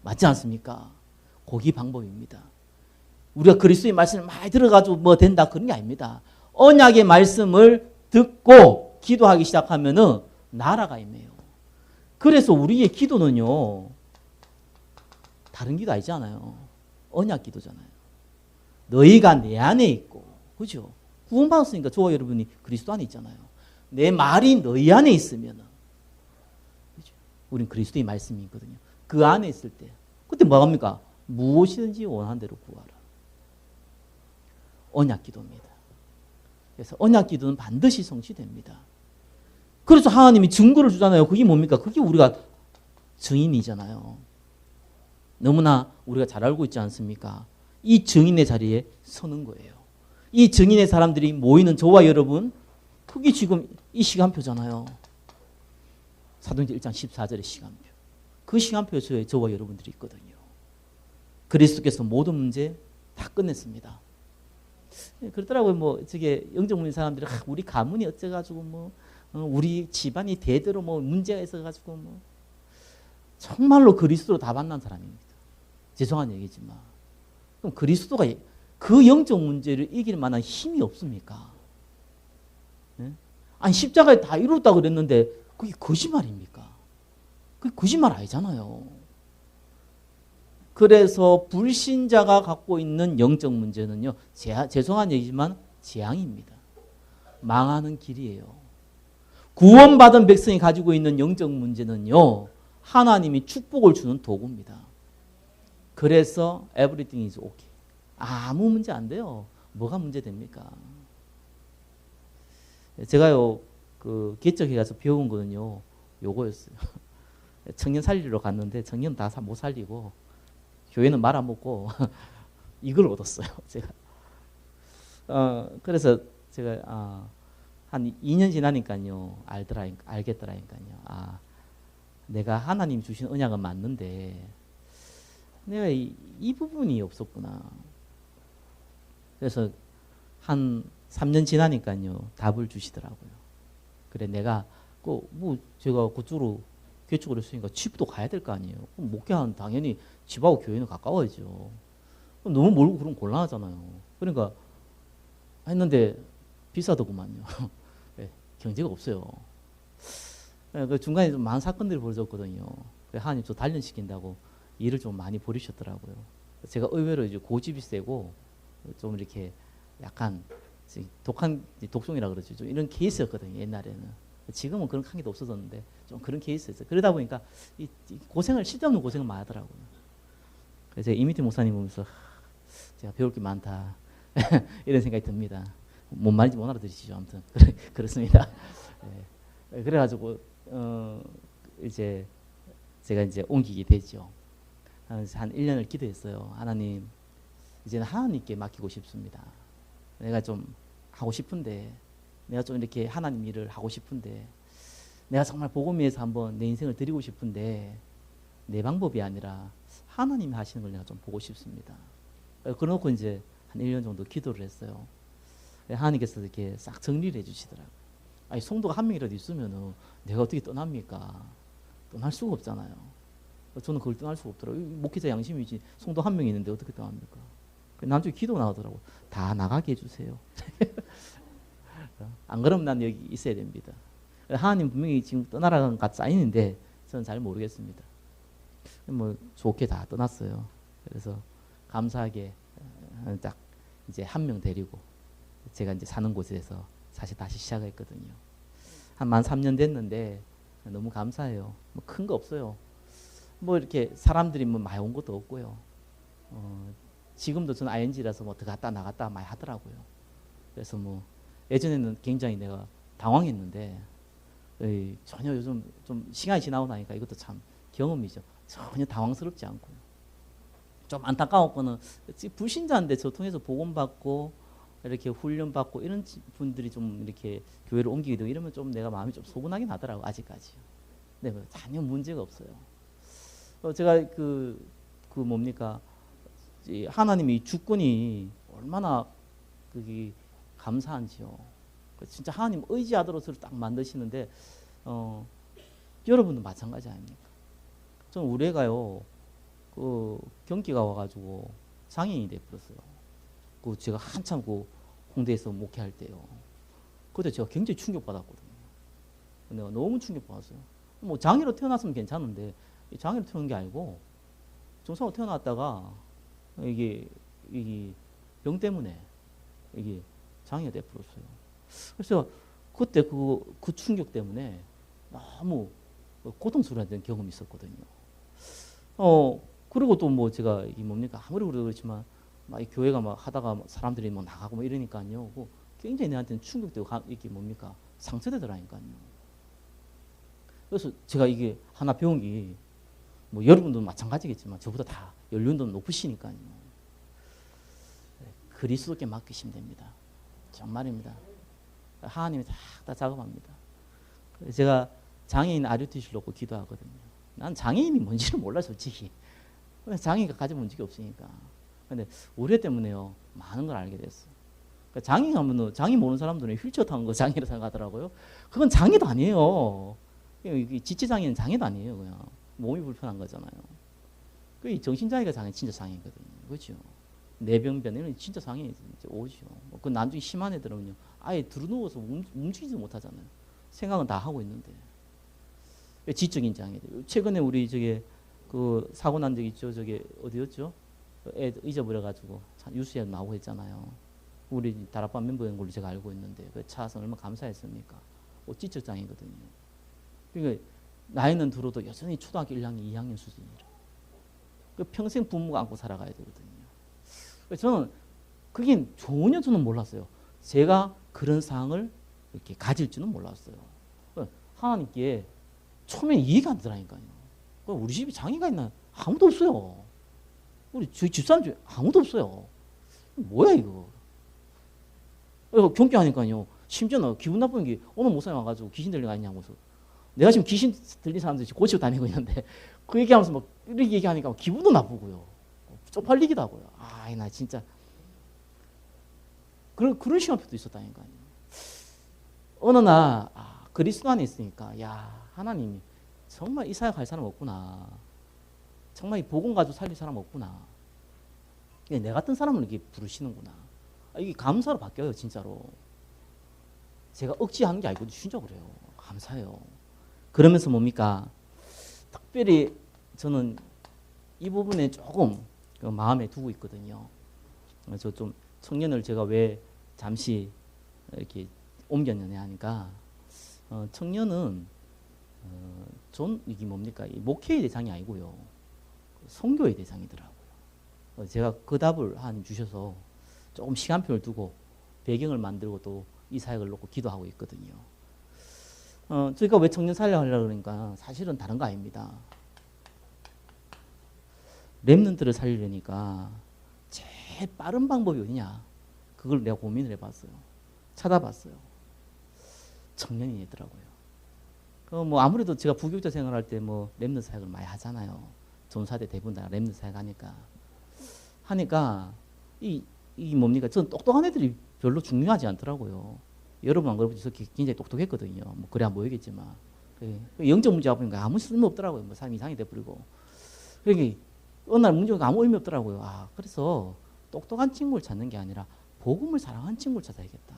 맞지 않습니까? 그게 방법입니다. 우리가 그리스도의 말씀을 많이 들어가지고 뭐 된다 그런 게 아닙니다. 언약의 말씀을 듣고 기도하기 시작하면은 나라가 임해요. 그래서 우리의 기도는요, 다른 기도 아니잖아요. 언약 기도잖아요. 너희가 내 안에 있고, 그죠? 구원받았으니까 저와 여러분이 그리스도 안에 있잖아요. 내 말이 너희 안에 있으면은, 그죠? 우린 그리스도의 말씀이 있거든요. 그 안에 있을 때, 그때 뭐 합니까? 무엇이든지 원하는 대로 구하라. 언약 기도입니다. 그래서 언약 기도는 반드시 성취됩니다. 그래서 하나님이 증거를 주잖아요. 그게 뭡니까? 그게 우리가 증인이잖아요. 너무나 우리가 잘 알고 있지 않습니까? 이 증인의 자리에 서는 거예요. 이 증인의 사람들이 모이는 저와 여러분, 그게 지금 이 시간표잖아요. 사도행전 1장 14절의 시간표. 그 시간표에 저와 여러분들이 있거든요. 그리스도께서 모든 문제 다 끝냈습니다. 그렇더라고요. 뭐 저게 영적 문제 사람들이 우리 가문이 어째가지고 우리 집안이 대대로 문제가 있어가지고 정말로 그리스도로 다 만난 사람입니다. 죄송한 얘기지만. 그럼 그리스도가 그 영적 문제를 이길 만한 힘이 없습니까? 네? 아니 십자가에 다 이뤘다고 그랬는데 그게 거짓말입니까? 그게 거짓말 아니잖아요. 그래서 불신자가 갖고 있는 영적 문제는요, 죄송한 얘기지만 재앙입니다. 망하는 길이에요. 구원받은 백성이 가지고 있는 영적 문제는요, 하나님이 축복을 주는 도구입니다. 그래서 everything is okay. 아무 문제 안 돼요. 뭐가 문제됩니까? 제가요, 그 개척에 가서 배운 거는요, 요거였어요. 청년 살리러 갔는데 청년 다 못 살리고 교회는 말아먹고 이걸 얻었어요. 제가. 그래서 제가 한 2년 지나니까요, 알겠더라니까요. 내가 하나님 주신 언약은 맞는데 내가 이 부분이 없었구나. 그래서 한 3년 지나니까요, 답을 주시더라고요. 그래, 내가 뭐 제가 그쪽으로 개척을 했으니까 집도 가야 될 거 아니에요. 그럼 목회하는 당연히 집하고 교회는 가까워야죠. 너무 멀고 그럼 곤란하잖아요. 그러니까 했는데 비싸더구만요. 네, 경제가 없어요. 그 중간에 좀 많은 사건들이 벌어졌거든요. 하나님 좀 단련시킨다고 일을 좀 많이 버리셨더라고요. 제가 의외로 이제 고집이 세고 좀 이렇게 약간 독종이라 그러죠. 좀 이런 케이스였거든요. 옛날에는. 지금은 그런 관계도 없어졌는데 좀 그런 케이스였어요. 그러다 보니까 이 고생을 쓸데없는 고생을 많이 하더라고요. 그래서 제가 이미태 목사님 보면서 제가 배울 게 많다 이런 생각이 듭니다. 뭔 말인지 못 알아들으시죠. 아무튼 그렇습니다. 네. 그래가지고 이제 제가 이제 옮기게 되죠. 한 1년을 기도했어요. 하나님, 이제는 하나님께 맡기고 싶습니다. 내가 좀 하고 싶은데, 내가 좀 이렇게 하나님 일을 하고 싶은데, 내가 정말 복음 위해서 한번 내 인생을 드리고 싶은데 내 방법이 아니라 하나님이 하시는 걸 내가 좀 보고 싶습니다. 그러놓고 이제 한 1년 정도 기도를 했어요. 하나님께서 이렇게 싹 정리를 해주시더라고요. 아니, 성도가 한 명이라도 있으면은 내가 어떻게 떠납니까? 떠날 수가 없잖아요. 저는 그걸 떠날 수가 없더라고요. 목회자 양심이지 성도 한 명이 있는데 어떻게 떠납니까? 나중에 기도 나오더라고요. 다 나가게 해주세요. 안 그러면 난 여기 있어야 됩니다. 하나님 분명히 지금 떠나라는 것 쌓이는데 저는 잘 모르겠습니다. 뭐 좋게 다 떠났어요. 그래서 감사하게 딱 이제 한 명 데리고 제가 이제 사는 곳에서 사실 다시 시작했거든요. 한 만 3년 됐는데 너무 감사해요. 뭐 큰 거 없어요. 뭐 이렇게 사람들이 뭐 많이 온 것도 없고요. 지금도 저는 ING라서 뭐 들어갔다 나갔다 많이 하더라고요. 그래서 뭐 예전에는 굉장히 내가 당황했는데 전혀 요즘 좀 시간이 지나고 나니까 이것도 참 경험이죠. 전혀 당황스럽지 않고요. 좀 안타까웠거는 불신자인데 저 통해서 복음받고 이렇게 훈련받고 이런 분들이 좀 이렇게 교회를 옮기게 되고 이러면 좀 내가 마음이 좀 소근하긴 하더라고 아직까지요. 네, 뭐 전혀 문제가 없어요. 제가 그 뭡니까 하나님이 주권이 얼마나 그게 감사한지요. 진짜 하나님 의지하도록 저를 딱 만드시는데 여러분도 마찬가지 아닙니까? 저는 우리 애가요 그 경기가 와가지고 장애인이 돼버렸어요. 그 제가 한참 그 홍대에서 목회할 때요. 그때 제가 굉장히 충격받았거든요. 내가 너무 충격받았어요. 뭐 장애로 태어났으면 괜찮은데 장애로 태어난 게 아니고 정상으로 태어났다가 이게 병 때문에 이게 장애가 돼버렸어요. 그래서 그때 그 충격 때문에 너무 고통스러운 경험이 있었거든요. 그리고 또 뭐 제가 이게 뭡니까 아무리 그래도 그렇지만 막 이 교회가 막 하다가 사람들이 뭐 나가고 뭐 이러니까요. 굉장히 내한테는 충격되고 이게 뭡니까 상처되더라니까요. 그래서 제가 이게 하나 배운 게 뭐 여러분도 마찬가지겠지만 저보다 다 연륜도 높으시니까요. 그리스도께 맡기시면 됩니다. 정말입니다. 하나님이 다 작업합니다. 제가 장애인 RUTC를 놓고 기도하거든요. 난 장애인이 뭔지를 몰라 솔직히. 장애가 가진 문제가 없으니까. 근데 우리 때문에요 많은 걸 알게 됐어. 그러니까 장애 하면은 장애 모르는 사람들은 휠체어 타는 거 장애로 생각하더라고요. 그건 장애도 아니에요. 지체 장애는 장애도 아니에요. 그냥 몸이 불편한 거잖아요. 그 정신 장애가 진짜 장애거든요. 그렇죠? 뇌병변 이런 진짜 장애 오죠. 그 나중에 심한 애들은요 아예 들어누워서 움직이지 못하잖아요. 생각은 다 하고 있는데. 지적인 장애들. 최근에 우리 그 사고 난 적 있죠. 어디였죠? 애 잊어버려가지고 뉴스에 나오고 했잖아요. 우리 다락방 멤버인 걸로 제가 알고 있는데 그 차선 얼마나 감사했습니까? 지적 장애거든요. 그러니까 나이는 들어도 여전히 초등학교 1학년, 2학년 수준이라. 평생 부모가 안고 살아가야 되거든요. 저는 그게 전혀 저는 몰랐어요. 제가 그런 상을 이렇게 가질 줄은 몰랐어요. 하나님께 처음에 이해가 안 되더라니까요. 우리 집에 장애가 있나? 아무도 없어요. 우리 저희 집사람 중에 아무도 없어요. 뭐야 이거? 경기하니까요. 심지어는 기분 나쁜 게 어느 목사님 와가지고 귀신 들린 거 아니냐고 해서 내가 지금 귀신 들린 사람들 고치고 다니고 있는데 그 얘기하면서 막 이렇게 얘기하니까 기분도 나쁘고요. 쪽팔리기도 하고요. 나 진짜 그런 시간표도 있었다니까요. 어느 날 그리스도 안에 있으니까 야 하나님이 정말 이 사역 할 사람 없구나. 정말 이 복음 가지고 살릴 사람 없구나. 내 같은 사람을 이렇게 부르시는구나. 이게 감사로 바뀌어요, 진짜로. 제가 억지하는 게 아니고 진짜 그래요. 감사해요. 그러면서 뭡니까? 특별히 저는 이 부분에 조금 마음에 두고 있거든요. 저 좀 청년을 제가 왜 잠시 이렇게 옮겼느냐 하니까 청년은 이게 뭡니까? 목회의 대상이 아니고요. 선교의 대상이더라고요. 제가 그 답을 주셔서 조금 시간표를 두고 배경을 만들고 또 이 사역을 놓고 기도하고 있거든요. 저희가 왜 청년 살려하려고 그러니까 사실은 다른 거 아닙니다. 렘넌트를 살리려니까 제일 빠른 방법이 어디냐? 그걸 내가 고민을 해봤어요. 찾아봤어요. 청년이더라고요. 뭐 아무래도 제가 부교육자 생활할 때 뭐 렘넌트 사역을 많이 하잖아요. 전사대 대부분 다 렘넌트 사역 하니까 이 뭡니까? 저는 똑똑한 애들이 별로 중요하지 않더라고요. 여러분 안 그러면 저 굉장히 똑똑했거든요. 뭐 그래야 모이겠지만 영적 문제가 보니까 아무 쓸모 없더라고요. 뭐 사람 이상이 돼버리고. 그러니까 어느 날 문제가 아무 의미 없더라고요. 그래서 똑똑한 친구를 찾는 게 아니라 복음을 사랑하는 친구를 찾아야겠다.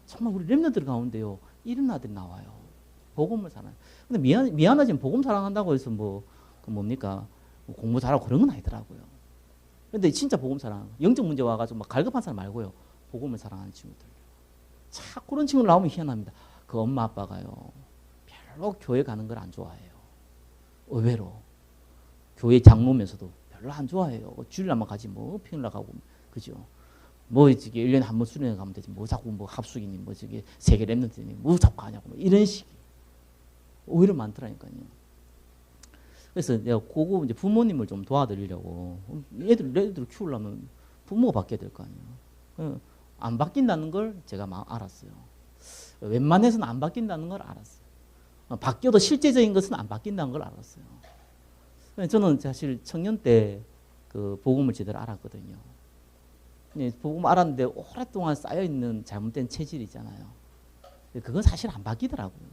정말 우리 렘넌트들 가운데요 이런 아들이 나와요. 복음을 사랑. 근데 미안하지만 복음 사랑한다고 해서 뭡니까? 뭐 공부 잘하고 그런 건 아니더라고요. 근데 진짜 복음 사랑, 영적 문제 와가지고 막 갈급한 사람 말고요. 복음을 사랑하는 친구들. 참 그런 친구들 나오면 희한합니다. 그 엄마 아빠가요. 별로 교회 가는 걸 안 좋아해요. 의외로. 교회 장로면서도 별로 안 좋아해요. 주일날만 가지 뭐 평일날 가고 그죠. 뭐 이게 1년에 한 번 수련회 가면 되지 뭐 자꾸 뭐 합숙이니 뭐 저기 세계 랩런트니 뭐 자꾸 가냐고 뭐 이런 식이 오히려 많더라니까요. 그래서 내가 그거 이제 부모님을 좀 도와드리려고 애들 키우려면 부모가 바뀌어야 될 거 아니에요. 안 바뀐다는 걸 제가 알았어요. 웬만해서는 안 바뀐다는 걸 알았어요. 바뀌어도 실제적인 것은 안 바뀐다는 걸 알았어요. 저는 사실 청년 때 그 복음을 제대로 알았거든요. 복음 알았는데 오랫동안 쌓여있는 잘못된 체질이 있잖아요. 그건 사실 안 바뀌더라고요.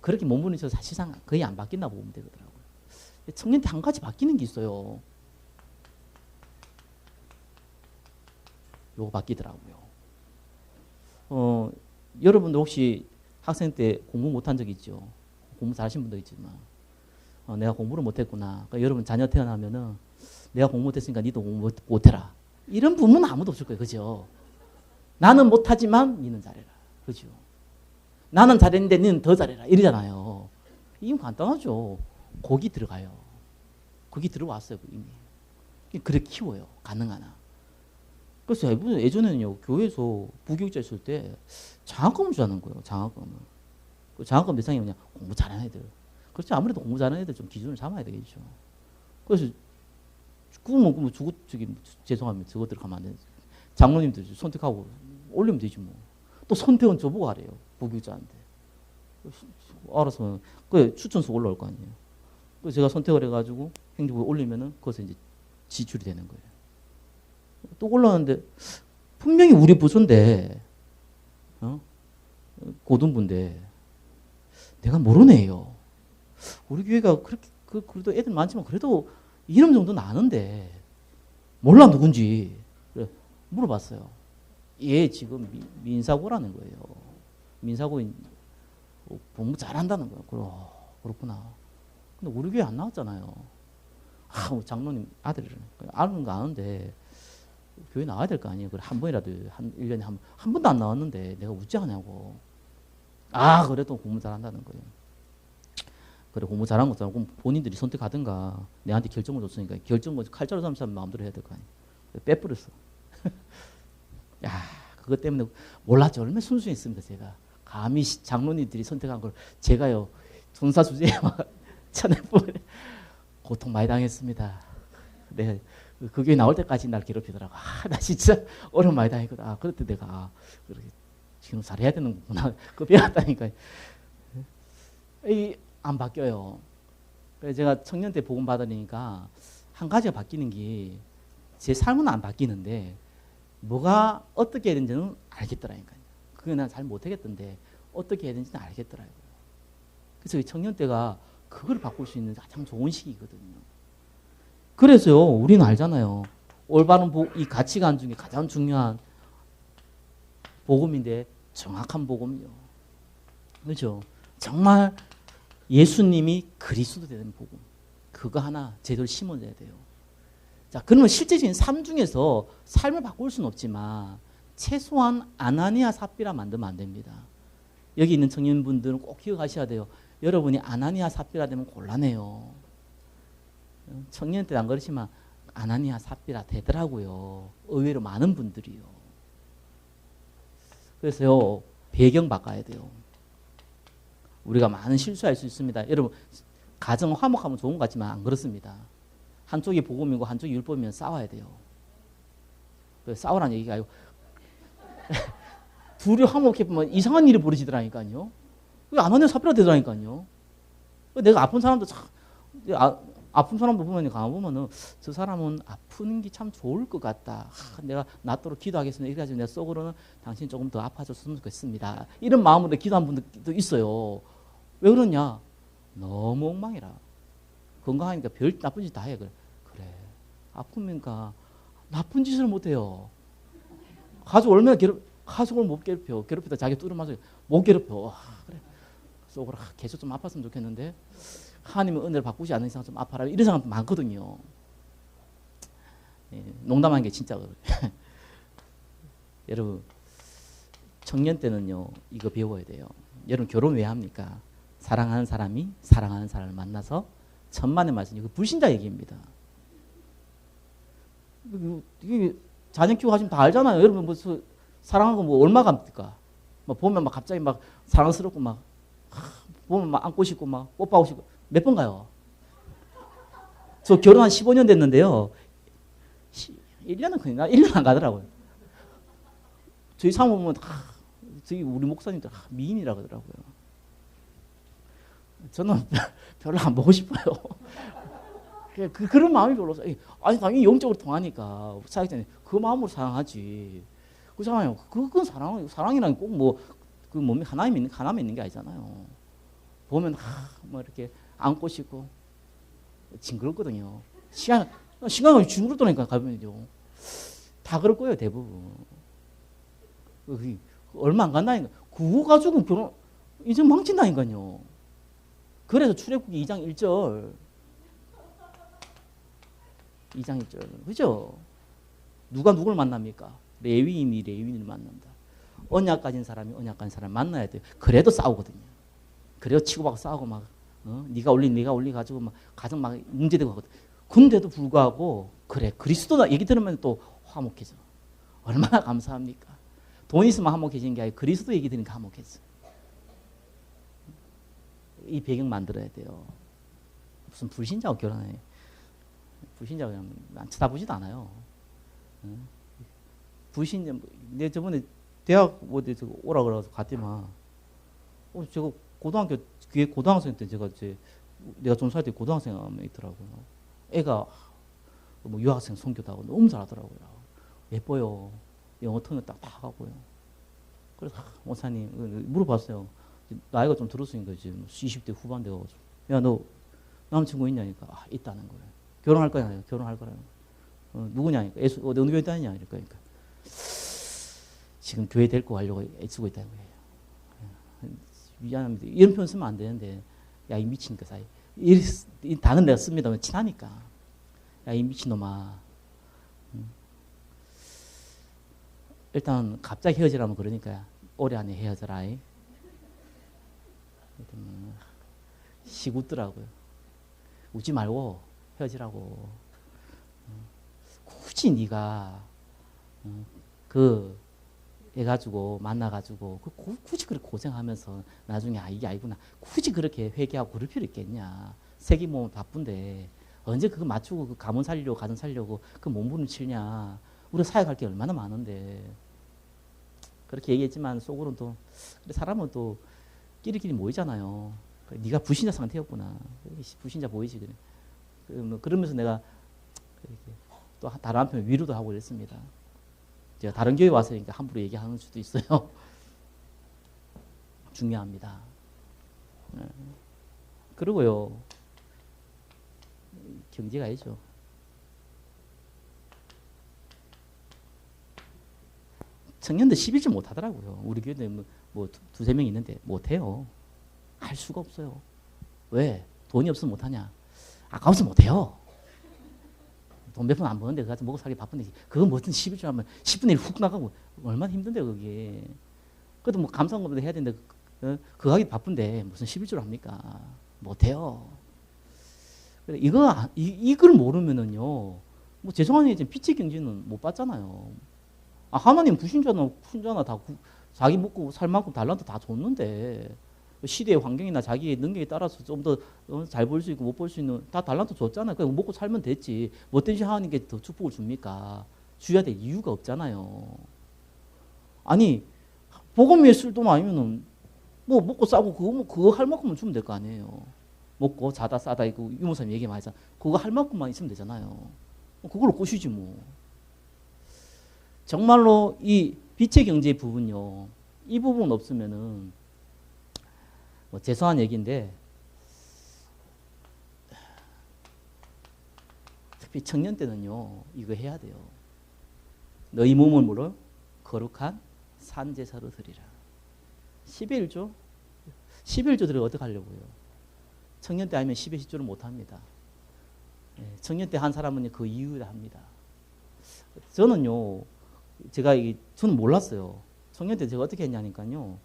그렇게 몸부림쳐서 사실상 거의 안 바뀐다고 보면 되더라고요. 청년 때 한 가지 바뀌는 게 있어요. 요거 바뀌더라고요. 여러분들 혹시 학생 때 공부 못한 적 있죠? 공부 잘하신 분도 있지만 내가 공부를 못했구나. 그러니까 여러분 자녀 태어나면은 내가 공부 못했으니까 니도 공부 못해라. 이런 부모는 아무도 없을 거예요. 그죠? 나는 못하지만 니는 잘해라. 그죠? 나는 잘했는데 니는 더 잘해라. 이러잖아요. 이건 간단하죠. 거기 들어가요. 거기 들어왔어요. 이미. 그래 키워요. 가능하나. 그래서 예전에는요. 교회에서 부교육자 있을 때 장학금을 주자는 거예요. 장학금을. 그 장학금 대상이 뭐냐. 공부 잘하는 애들. 그렇죠. 아무래도 공부 잘하는 애들 좀 기준을 잡아야 되겠죠. 그래서 그거 죄송합니다. 저거 들어가면 안 되지. 장로님들 선택하고 올리면 되지 뭐. 또 선택은 저보고 하래요. 부교육자한테. 알아서 그 추천서 올라올 거 아니에요. 그래서 제가 선택을 해가지고 행정부에 올리면은 거기서 이제 지출이 되는 거예요. 또 올라왔는데 분명히 우리 부서인데 고등부인데 내가 모르네요. 우리 교회가 그렇게 그래도 애들 많지만 그래도 이름 정도는 아는데 몰라 누군지 그래, 물어봤어요. 얘 지금 민사고라는 거예요. 민사고인 공부 잘한다는 거예요. 그렇구나. 근데 우리 교회 안 나왔잖아요. 장로님 아들이라는 아는 거 아는데 교회 나와야 될 거 아니에요. 그래 한 번이라도 한 1년에 한 번도 안 나왔는데 내가 어찌 하냐고. 그래도 공부 잘한다는 거예요. 그래 공부 잘한 거 그럼 본인들이 선택하든가 내한테 결정을 줬으니까 결정을 칼자루 삼삼 마음대로 해야 될 거 아니에요. 빼버렸어. 야, 그것 때문에 몰랐죠. 얼마나 순수했습니다. 제가 감히 장로님들이 선택한 걸 제가요 전사 주제에 막 쳐내보내 고통 많이 당했습니다. 네, 그 교회 나올 때까지 날 괴롭히더라고. 나 진짜 어려움 많이 당했거든. 그럴 때 내가 그렇게 지금 잘해야 되는구나. 그 배웠다니까. 안 바뀌어요. 그래서 제가 청년 때 복음 받으니까 한 가지가 바뀌는 게 제 삶은 안 바뀌는데 뭐가 어떻게 해야 되는지는 알겠더라니까요. 그게 난 잘 못하겠던데 어떻게 해야 되는지는 알겠더라고요. 그래서 이 청년 때가 그걸 바꿀 수 있는 가장 좋은 시기거든요. 그래서요, 우리는 알잖아요. 올바른 이 가치관 중에 가장 중요한 복음인데 정확한 복음이요. 그렇죠? 정말 예수님이 그리스도 되는 복음. 그거 하나 제대로 심어줘야 돼요. 자, 그러면 실제적인 삶 중에서 삶을 바꿀 수는 없지만 최소한 아나니아 삽비라 만들면 안 됩니다. 여기 있는 청년분들은 꼭 기억하셔야 돼요. 여러분이 아나니아 삽비라 되면 곤란해요. 청년 때는 안 그렇지만 아나니아 삽비라 되더라고요. 의외로 많은 분들이요. 그래서요, 배경 바꿔야 돼요. 우리가 많은 실수할 수 있습니다. 여러분, 가정 화목하면 좋은 것 같지만 안 그렇습니다. 한쪽이 복음이고 한쪽이 율법이면 싸워야 돼요. 싸우라는 얘기가 아니고 둘이 화목해보면 이상한 일이 벌어지더라니까요. 아나니아 삽비라 되더라니까요. 내가 아픈 사람도 참 아픈 사람도 보면 가보면은 저 사람은 아픈 게 참 좋을 것 같다. 내가 낫도록 기도하겠습니다. 이래가지고 내가 속으로는 당신 조금 더 아파졌으면 좋겠습니다. 이런 마음으로 기도한 분들도 있어요. 왜 그러냐? 너무 엉망이라. 건강하니까 별 나쁜 짓 다 해. 그래. 아프니까 나쁜 짓을 못 해요. 가족 얼마나 가족을 못 괴롭혀. 괴롭히다 자기 뚫어 맞아요. 못 괴롭혀. 그래. 속으로 계속 좀 아팠으면 좋겠는데 하나님의 은혜를 바꾸지 않는 이상 좀 아파라. 이런 사람 많거든요. 예, 농담한 게 진짜 그래요. 여러분, 청년 때는요, 이거 배워야 돼요. 여러분, 결혼 왜 합니까? 사랑하는 사람이 사랑하는 사람을 만나서 천만의 말씀. 이거 불신자 얘기입니다. 이게 자녀 키우고 하시면 다 알잖아요. 여러분, 뭐 사랑하는 거 뭐 얼마 갑니까? 막 보면 막 갑자기 막 사랑스럽고 막 보면 막 안고 싶고 막 뽀뽀하고 싶고 몇 번 가요? 저 결혼 한 15년 됐는데요. 1년은 그냥 1년 안 가더라고요. 저희 사모 보면 저기 우리 목사님들 미인이라 그러더라고요. 저는 별로 안 보고 싶어요. 그런 마음이 별로 없어요. 아니 당연히 영적으로 통하니까 사역자님 그 마음으로 사랑하지. 그렇잖아요. 그건 사랑이란 꼭 뭐 그 몸에 하나만 있는 게 아니잖아요. 보면 뭐 이렇게 안고 싶고 징그럽거든요. 시간이 징그럽다니까 가면요. 다 그럴 거예요 대부분. 얼마 안 간다니까. 그거 가지고 결혼 인생 망친다니까요. 그래서 출애굽기 2장 1절 2장 1절 그죠? 누가 누굴 만납니까? 레위인이 레위인을 만난다. 언약 가진 사람이 언약 가진 사람을 만나야 돼요. 그래도 싸우거든요. 그래도 치고받고 싸우고 막 네가 올리 가지고 막 가정 막 문제되고 하거든. 근데도 불구하고 그래 그리스도다 얘기 들으면 또 화목해져. 얼마나 감사합니까? 돈 있으면 화목해지는 게 아니고 그리스도 얘기 들으니까 화목해져. 이 배경 만들어야 돼요. 무슨 불신자하고 결혼해. 불신자가 그냥 쳐다보지도 않아요. 불신자, 내 저번에 대학 어디 오라 그래서 갔더만, 제가 고등학교, 그게 고등학생 때 내가 전수할 때 고등학생 한명 있더라고요. 애가 뭐 유학생 선교도 하고 너무 잘하더라고요. 예뻐요. 영어 턴을 딱 하고요. 그래서 목사님 물어봤어요. 나이가 좀 들었으니까 지금 20대 후반 되어가지고 야 너 남자친구 있냐니까 있다는 거예요. 결혼할 거냐? 결혼할 거라는 거예요. 누구냐니까 어느 교회 다니냐 이러니까 지금 교회 데리고 가려고 애쓰고 있다는 거예요. 미안합니다. 이런 표현 쓰면 안 되는데 야 이 미친니까 사이 이 단은 내가 씁니다. 친하니까 야 이 미친놈아 일단 갑자기 헤어지라면 그러니까 올해 안에 헤어져라. 시웃더라고요. 웃지 말고 헤어지라고. 굳이 네가 어, 그 해가지고 만나가지고 굳이 그렇게 고생하면서 나중에 이게 아니구나 굳이 그렇게 회개하고 그럴 필요 있겠냐. 세기 몸 바쁜데 언제 그거 맞추고 그 가문 살리려고 가정 살려고 그 몸부림 치냐. 우리가 사역할 게 얼마나 많은데. 그렇게 얘기했지만 속으로는 또 사람은 또 끼리끼리 모이잖아요. 네가 불신자 상태였구나. 불신자 보이지 그래. 그러면서 내가 또 다른 한편 위로도 하고 그랬습니다. 제가 다른 교회 와서니까 함부로 얘기하는 수도 있어요. 중요합니다. 그리고요 경제가 아니죠. 청년들 11조 못 하더라고요. 우리 교회에 뭐 두세 명 있는데 못 해요. 할 수가 없어요. 왜? 돈이 없으면 못 하냐? 아까워서 못 해요. 돈 몇 푼 안 버는데 그거 가지고 먹고 살기 바쁜데 그거 무슨 11조 하면 10분의 1 훅 나가고 얼마나 힘든데 그게. 그래도 뭐 감사원금도 해야 되는데 그거 하기 바쁜데 무슨 11조를 합니까? 못 해요. 이걸 모르면은요 뭐 죄송한 얘기지만 빛의 경제는 못 받잖아요. 하나님 부신자나 훈자나 다 자기 먹고 살 만큼 달란트 다 줬는데 시대의 환경이나 자기의 능력에 따라서 좀 더 잘 벌 수 있고 못 벌 수 있는 다 달란트 줬잖아요. 그냥 먹고 살면 됐지. 뭐 때문에 하나님께 더 축복을 줍니까? 줘야 될 이유가 없잖아요. 아니 복음 위에 쓸 돈 아니면은 뭐 먹고 싸고 그거 할 만큼만 주면 될 거 아니에요. 먹고 자다 싸다 이거 유모사님 얘기 많이 하잖아. 그거 할 만큼만 있으면 되잖아요. 그걸로 꼬시지 뭐. 정말로 이 빛의 경제 부분요. 이 부분 없으면은 뭐 죄송한 얘기인데 특히 청년 때는요. 이거 해야 돼요. 너희 몸을 물어 거룩한 산제사로 드리라. 11조? 11조 들어 어떻게 하려고요? 청년 때 아니면 11조를 못 합니다. 청년 때 한 사람은 그 이유를 합니다. 저는요. 저는 몰랐어요. 청년 때 제가 어떻게 했냐니까요.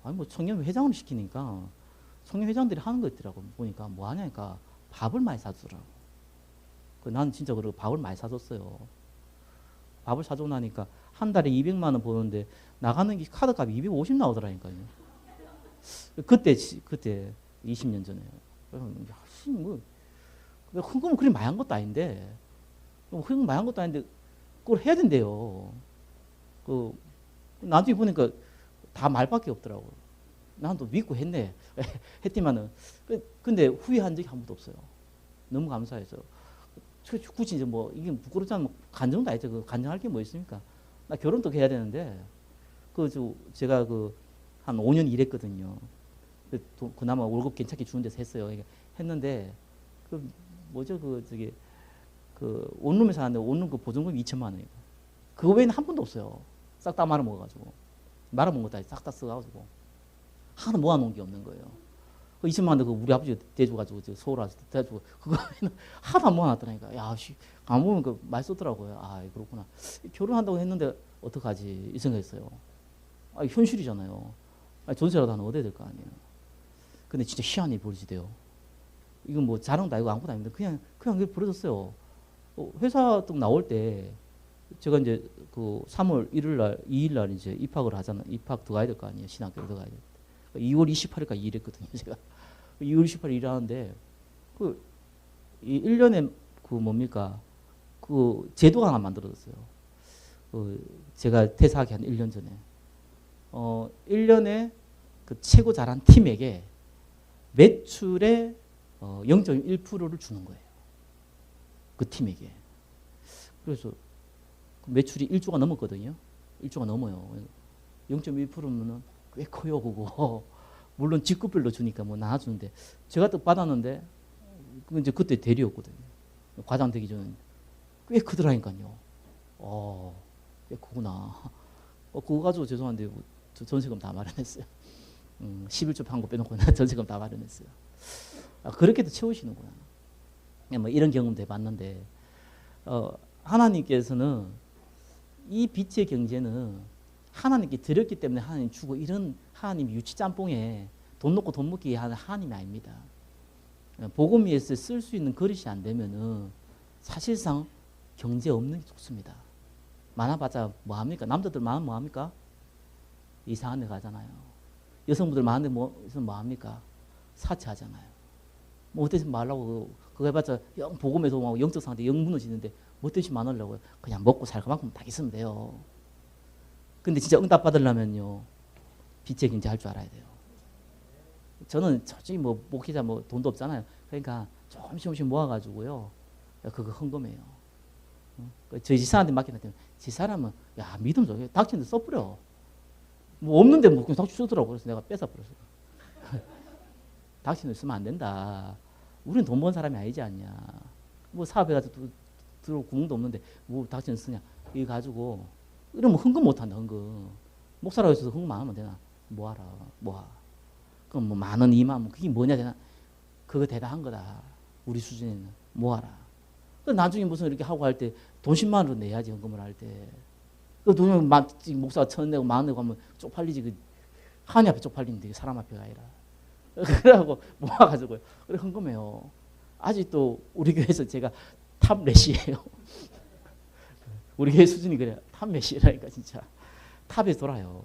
아니 뭐 청년 회장을 시키니까 청년 회장들이 하는 거 있더라고. 보니까 뭐 하냐니까 밥을 많이 사주더라고. 난 진짜 그러고 밥을 많이 사줬어요. 밥을 사주고 나니까 한 달에 200만 원 버는데 나가는 게 카드값이 250 나오더라니까요. 그때 20년 전에. 뭐 흥금은 그리 많이 한 것도 아닌데 흥금 많이 한 것도 아닌데 그걸 해야 된대요. 나중에 보니까 다 말밖에 없더라고요. 난 또 믿고 했네. 했지만은 근데 후회한 적이 한 번도 없어요. 너무 감사해서. 굳이 이제 뭐 이게 부끄럽잖아. 간증도 아니죠. 그 간증할 게 뭐 있습니까? 나 결혼도 해야 되는데 제가 한 5년 일했거든요. 그나마 월급 괜찮게 주는 데서 했어요. 했는데 원룸에서 하는데 원룸 그 보증금이 2천만 원이에요. 그거 외에는 한 번도 없어요. 싹 다 말아먹어가지고. 말아먹은 것도 아니고 싹 다 써가지고. 하나 모아놓은 게 없는 거예요. 그 20만 원 우리 아버지가 대줘가지고 서울 와서 대주고 그거 하나 모아놨더라니까. 야, 안 보면 많이 썼더라고요. 그렇구나. 결혼한다고 했는데 어떡하지 이 생각했어요. 현실이잖아요. 전세라도 하나 얻어야 될 거 아니에요. 근데 진짜 희한한 일이 벌어지대요. 이건 뭐 자랑도 아니고 아무것도 아닌데 그냥 그게 벌어졌어요. 회사 딱 나올 때 제가 이제 3월 1일 날, 2일 날 이제 입학을 하잖아요. 입학 들어가야 될 거 아니에요. 신학교에 들어가야 될 때. 2월 28일까지 일했거든요. 제가 2월 28일 일하는데 1년에 제도가 하나 만들어졌어요. 제가 퇴사하기 한 1년 전에 1년에 최고 잘한 팀에게 매출의 0.1%를 주는 거예요. 그 팀에게. 그래서 매출이 1조가 넘었거든요. 1조가 넘어요. 0.1%면은 꽤 커요, 그거. 물론 직급별로 주니까 뭐 나눠주는데 제가 또 받았는데 이제 그때 대리였거든요. 과장 되기 전에 꽤 크더라니까요. 꽤 크구나. 그거 가지고 죄송한데 전세금 다 마련했어요. 11조 판 거 빼놓고 전세금 다 마련했어요. 그렇게도 채우시는구나. 뭐 이런 경험도 해봤는데 하나님께서는 이 빛의 경제는 하나님께 드렸기 때문에 하나님 주고 이런 하나님 유치짬뽕에 돈 넣고 돈 먹기 하는 하나님이 아닙니다. 복음 위에서 쓸 수 있는 그릇이 안 되면은 사실상 경제 없는 게 좋습니다. 많아봤자 뭐합니까? 남자들 많으면 뭐합니까? 이상한 데 가잖아요. 여성분들 많은데 뭐합니까? 사치하잖아요. 뭐 어떻게 말라고 그거 해봤자 영 복음에도 막 영적 상태 영 무너지는데 뭐 어떻게 많으려고요? 그냥 먹고 살 것만큼 딱 있으면 돼요. 근데 진짜 응답 받으려면요 빚제 경제 할 줄 알아야 돼요. 저는 솔직히 뭐 목회자 뭐 돈도 없잖아요. 그러니까 조금씩 모아가지고요 그거 헌금해요. 저희 지사한테 맡겨놨더니 지사람은 야 믿음 좋게 닥치는데 써버려. 뭐 없는데 뭐 그냥 닥치 쓰더라고. 그래서 내가 뺏어버렸어요. 닥치는 쓰면 안 된다. 우리는 돈 번 사람이 아니지 않냐. 뭐 사업해가지고 들어올 구멍도 없는데 뭐 닥치는 쓰냐. 이거 가지고 이러면 헌금 못한다. 헌금. 목사라고 해서 헌금 안 하면 되나. 모아라. 모아. 그럼 뭐 10,000원 20,000원 뭐 그게 뭐냐 되나. 그거 대단한 거다. 우리 수준에는. 모아라. 나중에 무슨 이렇게 하고 할 때 돈 10만 원 내야지 헌금을 할 때. 그 돈을 목사가 1,000원 내고 10,000원 내고 하면 쪽팔리지. 그 하나님 앞에 쪽팔리는데 사람 앞에가 아니라. 그래갖고 모아가지고요. 그래 헌금해요. 아직도 우리 교회에서 제가 탑 렛이에요. 우리 교회 수준이 그래요. 탑 렛이라니까 진짜. 탑에 돌아요.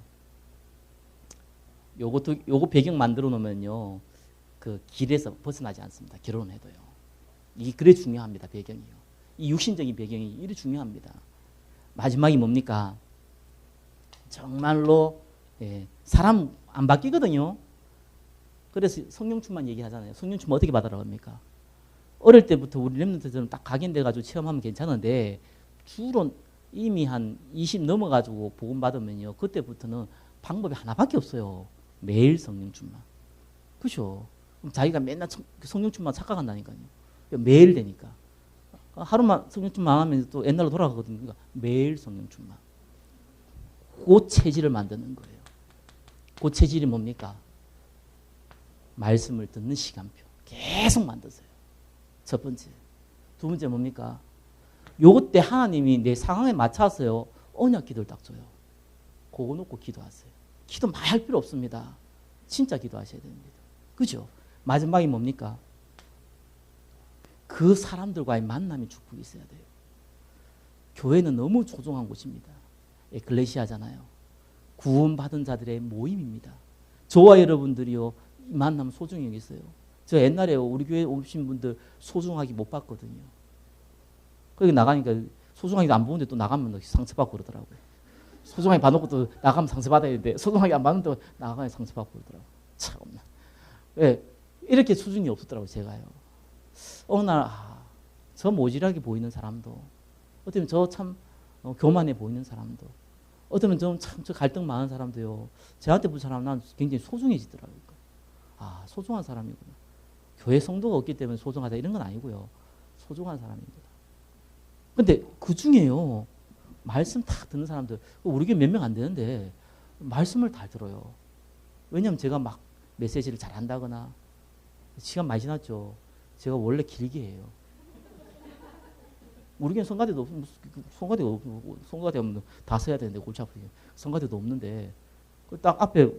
요거 배경 만들어 놓으면요. 그 길에서 벗어나지 않습니다. 결혼해도요. 이게 그래 중요합니다. 배경이요. 이 육신적인 배경이 이래 중요합니다. 마지막이 뭡니까? 정말로 사람 안 바뀌거든요. 그래서 성령 충만 얘기하잖아요. 성령 충만 어떻게 받으라고 합니까? 어릴 때부터 우리 렘넌트들은 딱 각인돼가지고 체험하면 괜찮은데 주로 이미 한 20 넘어가지고 복음 받으면요. 그때부터는 방법이 하나밖에 없어요. 매일 성령 충만. 그죠? 그럼 자기가 맨날 성령 충만 착각한다니까요. 매일 되니까. 하루만 성령 충만 안 하면 또 옛날로 돌아가거든요. 그러니까 매일 성령 충만. 그 체질을 만드는 거예요. 그 체질이 뭡니까? 말씀을 듣는 시간표. 계속 만드세요. 첫 번째. 두 번째 뭡니까? 요것 때 하나님이 내 상황에 맞춰서요. 언약 기도를 딱 줘요. 그거 놓고 기도하세요. 기도 많이 할 필요 없습니다. 진짜 기도하셔야 됩니다. 그죠? 마지막이 뭡니까? 그 사람들과의 만남이 축복이 있어야 돼요. 교회는 너무 조종한 곳입니다. 에클레시아잖아요. 구원받은 자들의 모임입니다. 저와 여러분들이요. 만나면 소중히 여기어요. 저 옛날에 우리 교회 오신 분들 소중하게 못 봤거든요. 거기 나가니까 소중하게 안 보는데 또 나가면 상처받고 그러더라고요. 소중하게 봐놓고 또 나가면 상처받아야 되는데 소중하게 안 받는데 나가면 상처받고 그러더라고요. 참나. 왜? 이렇게 수준이 없었더라고요. 제가요. 어느 날 저 모질하게 보이는 사람도 어쩌면 저 참 교만해 보이는 사람도 어쩌면 저 갈등 많은 사람도요. 저한테 본 사람은 난 굉장히 소중해지더라고요. 소중한 사람이구나. 교회 성도가 없기 때문에 소중하다 이런 건 아니고요. 소중한 사람입니다. 근데 그 중에요. 말씀 다 듣는 사람들 우리 교회 몇 명 안 되는데 말씀을 다 들어요. 왜냐하면 제가 막 메시지를 잘 한다거나 시간 많이 지났죠. 제가 원래 길게 해요. 우리 교회 성가대도 성가대 없는 다 써야 되는데 골치 아프게 성가대도 없는데 딱 앞에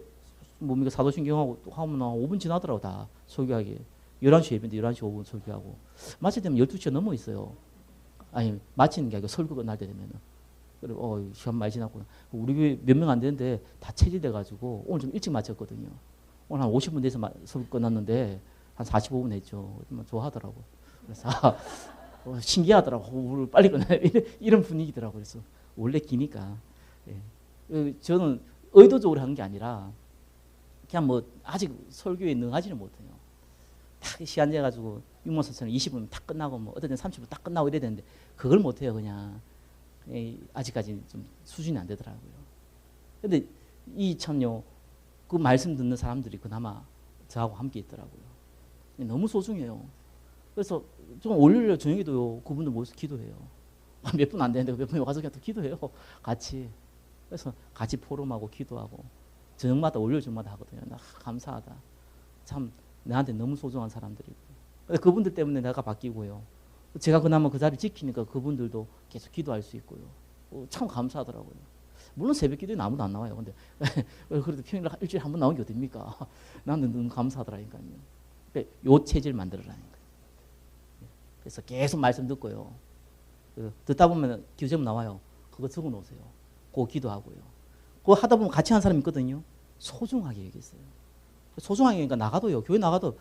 뭡니까 사도신경하고 하면 5분 지나더라고 다 설교하기 11시 예배인데 11시 5분 설교하고 마칠 때면 12시가 넘어 있어요. 아니 마치는 게 아니고 설교 끝날 때 되면은 그리고 시간 많이 지났구나. 우리 교회 몇 명 안 되는데 다 체질돼 가지고 오늘 좀 일찍 마쳤거든요. 오늘 한 50분 돼서 설교 끝났는데 한 45분 했죠. 좋아하더라고. 그래서 신기하더라고. 오늘 빨리 끝나 이런 분위기더라고. 그래서 원래 기니까 저는 의도적으로 한 게 아니라 그냥 뭐 아직 설교에 능하지는 못해요. 딱 시간 돼가지고 육모선처럼 20분 딱 끝나고 뭐 어떤 때는 30분 딱 끝나고 이래야 되는데 그걸 못해요. 그냥 아직까지 좀 수준이 안 되더라고요. 근데 이 참요 그 말씀 듣는 사람들이 그나마 저하고 함께 있더라고요. 너무 소중해요. 그래서 좀 월요일 저녁에도요 그분들 모여서 기도해요. 몇 분 안 되는데 몇 분이 와서 그냥 또 기도해요. 같이. 그래서 같이 포럼하고 기도하고 저녁마다 월요일 저녁마다 하거든요. 나 감사하다. 참 나한테 너무 소중한 사람들이고 그분들 때문에 내가 바뀌고요. 제가 그나마 그 자리 지키니까 그분들도 계속 기도할 수 있고요. 참 감사하더라고요. 물론 새벽 기도에는 아무도 안 나와요. 근데 그래도 평일 일주일에 한 번 나오는 게 어딥니까? 나는 너무 감사하더라니까요. 요 체질 만들어라니까요. 그래서 계속 말씀 듣고요. 듣다 보면 기도제목 나와요. 그거 적어 놓으세요. 그거 기도하고요. 그거 하다 보면 같이 한 사람이 있거든요. 소중하게 여기겠어요. 소중하게 여기니까 나가도요. 교회 나가도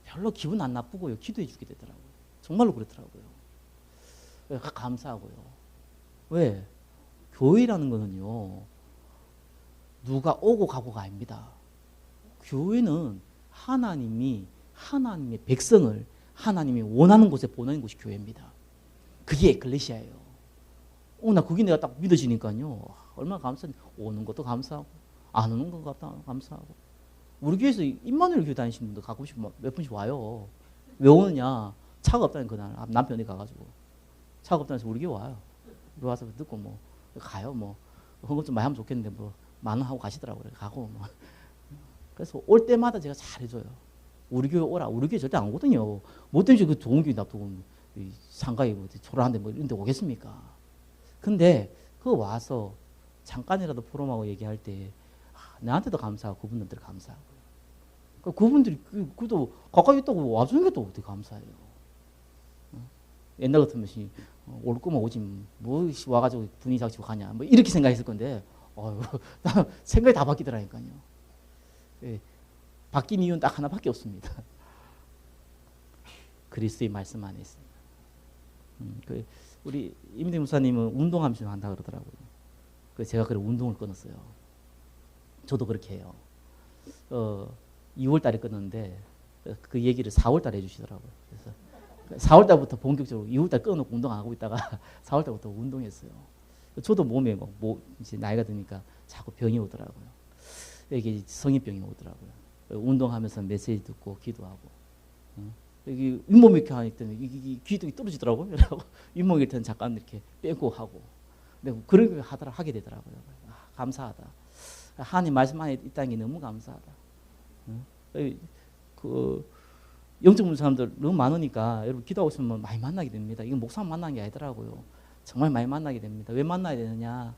별로 기분 안 나쁘고요. 기도해 주게 되더라고요. 정말로 그렇더라고요. 감사하고요. 왜? 교회라는 거는요. 누가 오고 가고가 아닙니다. 교회는 하나님의 백성을 하나님이 원하는 곳에 보내는 곳이 교회입니다. 그게 에클레시아예요. 나 그게 내가 딱 믿어지니까요. 얼마나 감사한지. 오는 것도 감사하고 안 오는 것도 감사하고. 우리 교회에서 임마누엘 교회 다니시는 분들 가끔씩 몇 분씩 와요. 왜 오느냐? 차가 없다는 그날 남편이 가가지고 차가 없다는 해서 우리 교회 와요. 우리 와서 듣고 뭐 가요. 뭐 헌금 좀 많이 하면 좋겠는데 뭐 만 원 하고 가시더라고요. 가고 뭐. 그래서 올 때마다 제가 잘해줘요. 우리 교회 오라. 우리 교회 절대 안 오거든요. 뭐 때문에 그 좋은 교회 놔두고 상가에 뭐 초라한데 뭐 이런 데 오겠습니까? 근데 그 와서 잠깐이라도 포럼하고 얘기할 때 나한테도 감사하고 그분들도 감사하고요. 그러니까 그분들이 그래도 가까이 있다고 와주는 게 또 어떻게 감사해요. 옛날 같으면 올 거면 오지 뭐 와가지고 분위기 잡치고 가냐 뭐 이렇게 생각했을 건데 생각이 다 바뀌더라니까요. 예, 바뀐 이유는 딱 하나밖에 없습니다. 그리스도의 말씀 안에 있습니다. 우리 임대 목사님은 운동하면서 한다 그러더라고요. 그래서 제가 그래 운동을 끊었어요. 저도 그렇게 해요. 2월 달에 끊었는데 그 얘기를 4월 달에 해주시더라고요. 그래서 4월 달부터 본격적으로 2월 달 끊어놓고 운동 안 하고 있다가 4월 달부터 운동했어요. 저도 몸에 이제 나이가 드니까 자꾸 병이 오더라고요. 이게 성인병이 오더라고요. 운동하면서 메시지 듣고 기도하고. 여기 윗몸 이렇게 하기 때문에 기둥이 떨어지더라고요. 그래서 윗몸 일단 잠깐 이렇게 빼고 하고. 근데 그렇게 하게 되더라고요. 감사하다. 하나님 말씀 안에 있다는 게 너무 감사하다. 그 영적 문제 사람들 너무 많으니까 여러분 기도하고 있으면 많이 만나게 됩니다. 이건 목사 만나는 게 아니더라고요. 정말 많이 만나게 됩니다. 왜 만나야 되느냐?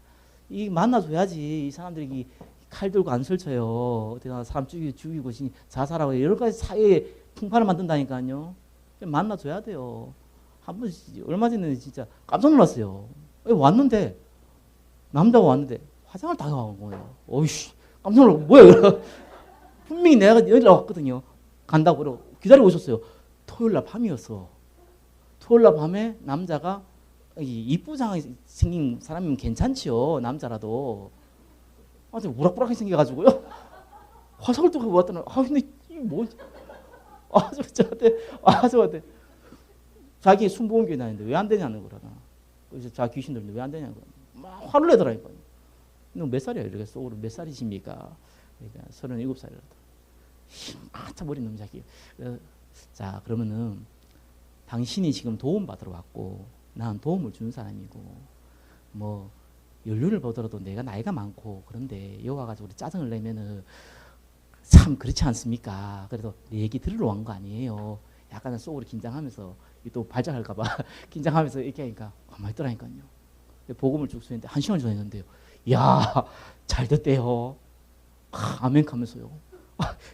이 만나줘야지 이 사람들이 칼 들고 안 설쳐요. 어디나 사람 죽이고 자살하고 여러 가지 사회에 풍파를 만든다니까요. 만나줘야 돼요. 한 번 얼마 전에 진짜 깜짝 놀랐어요. 왔는데 남자가 왔는데 화장을 다 하고 온 거예요. 어이씨 깜짝 놀라고 뭐야? 분명히 내가 연락 왔거든요. 간다고 그러고 기다리고 있었어요. 토요일 날 밤이었어. 토요일 날 밤에 남자가 이쁘장하게 생긴 사람이면 괜찮지요. 남자라도. 아주 우락부락하게 생겨가지고요. 화상을 또 하고 왔더니 근데 이게 뭐지? 저한테 자기 순복음교회 다니는데 왜 안 되냐는 거라나. 그래서 자기 귀신들인데 왜 안 되냐고 막 화를 내더라니까요. 너 몇 살이야? 이렇게 속으로 몇 살이십니까? 그러니까 37살이라도. 한참 어린 놈자기. 자 그러면은 당신이 지금 도움 받으러 왔고 난 도움을 주는 사람이고 뭐 연륜을 보더라도 내가 나이가 많고 그런데 여기 와가지고 우리 짜증을 내면은 참 그렇지 않습니까? 그래도 내 얘기 들으러 온 거 아니에요. 약간 속으로 긴장하면서 또 발작할까봐 긴장하면서 이렇게 하니까 가만히 있더라니까요. 복음을 쭉 쓰는데 1시간을 전했는데요. 이야 잘 됐대요. 아멘 하면서요.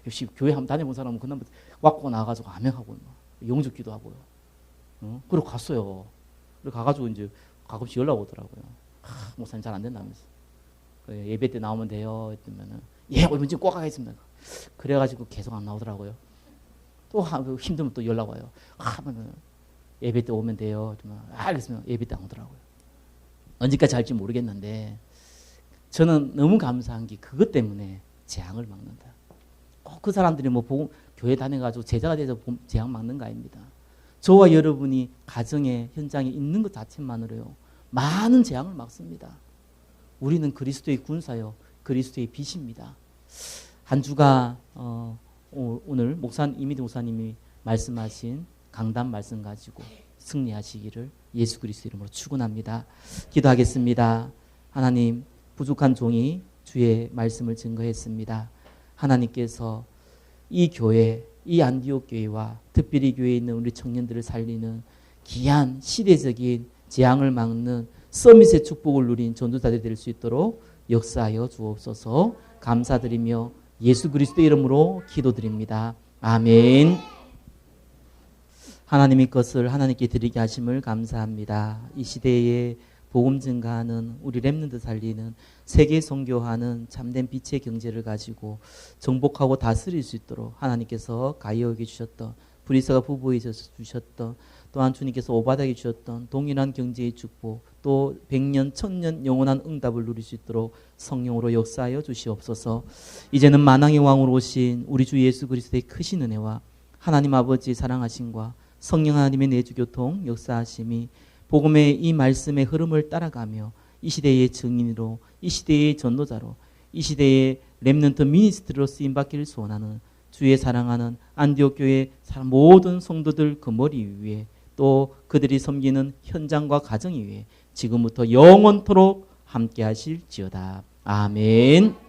역시 교회 한번 다녀본 사람은 그날부터 왔고 나가지고 아멘 하고 영접 기도하고요. 그리고 갔어요. 그리고 가가지고 이제 가끔씩 연락 오더라고요. 목사님 잘 안 된다면서. 예배 때 나오면 돼요. 했더니면은 예, 오늘 지금 꼭 가겠습니다. 그래가지고 계속 안 나오더라고요. 또 힘들면 또 연락 와요. 하면은 예배 때 오면 돼요. 알겠습니다. 예배 때 안 오더라고요. 언제까지 할지 모르겠는데 저는 너무 감사한 게 그것 때문에 재앙을 막는다. 꼭 그 사람들이 뭐 교회 다녀가지고 제자가 돼서 재앙 막는 거 아닙니다. 저와 여러분이 가정의 현장에 있는 것 자체만으로요. 많은 재앙을 막습니다. 우리는 그리스도의 군사요. 그리스도의 빛입니다. 한 주가 오늘 이미대 목사님이 말씀하신 강단 말씀 가지고 승리하시기를 예수 그리스도 이름으로 축원합니다. 기도하겠습니다. 하나님 부족한 종이 주의 말씀을 증거했습니다. 하나님께서 이 교회, 이 안디옥 교회와 특별히 교회에 있는 우리 청년들을 살리는 귀한 시대적인 재앙을 막는 서밋의 축복을 누린 전도자들이 될 수 있도록 역사하여 주옵소서. 감사드리며 예수 그리스도 이름으로 기도드립니다. 아멘. 하나님의 것을 하나님께 드리게 하심을 감사합니다. 이 시대에 복음 증가하는 우리 렘넌트 살리는 세계 선교하는 참된 빛의 경제를 가지고 정복하고 다스릴 수 있도록 하나님께서 가이어에게 주셨던 브리스가 부부에 있어서 주셨던 또한 주님께서 오바닥에 주셨던 동일한 경제의 축복 또 100년 1000년 영원한 응답을 누릴 수 있도록 성령으로 역사하여 주시옵소서. 이제는 만왕의 왕으로 오신 우리 주 예수 그리스도의 크신 은혜와 하나님 아버지의 사랑하심과 성령 하나님의 내주교통 역사하심이 복음의 이 말씀의 흐름을 따라가며 이 시대의 증인으로 이 시대의 전도자로 이 시대의 렘넌트 미니스트로 쓰임받기를 소원하는 주의 사랑하는 안디옥 교회 모든 성도들 그 머리 위에 또 그들이 섬기는 현장과 가정 위에 지금부터 영원토록 함께 하실지어다. 아멘.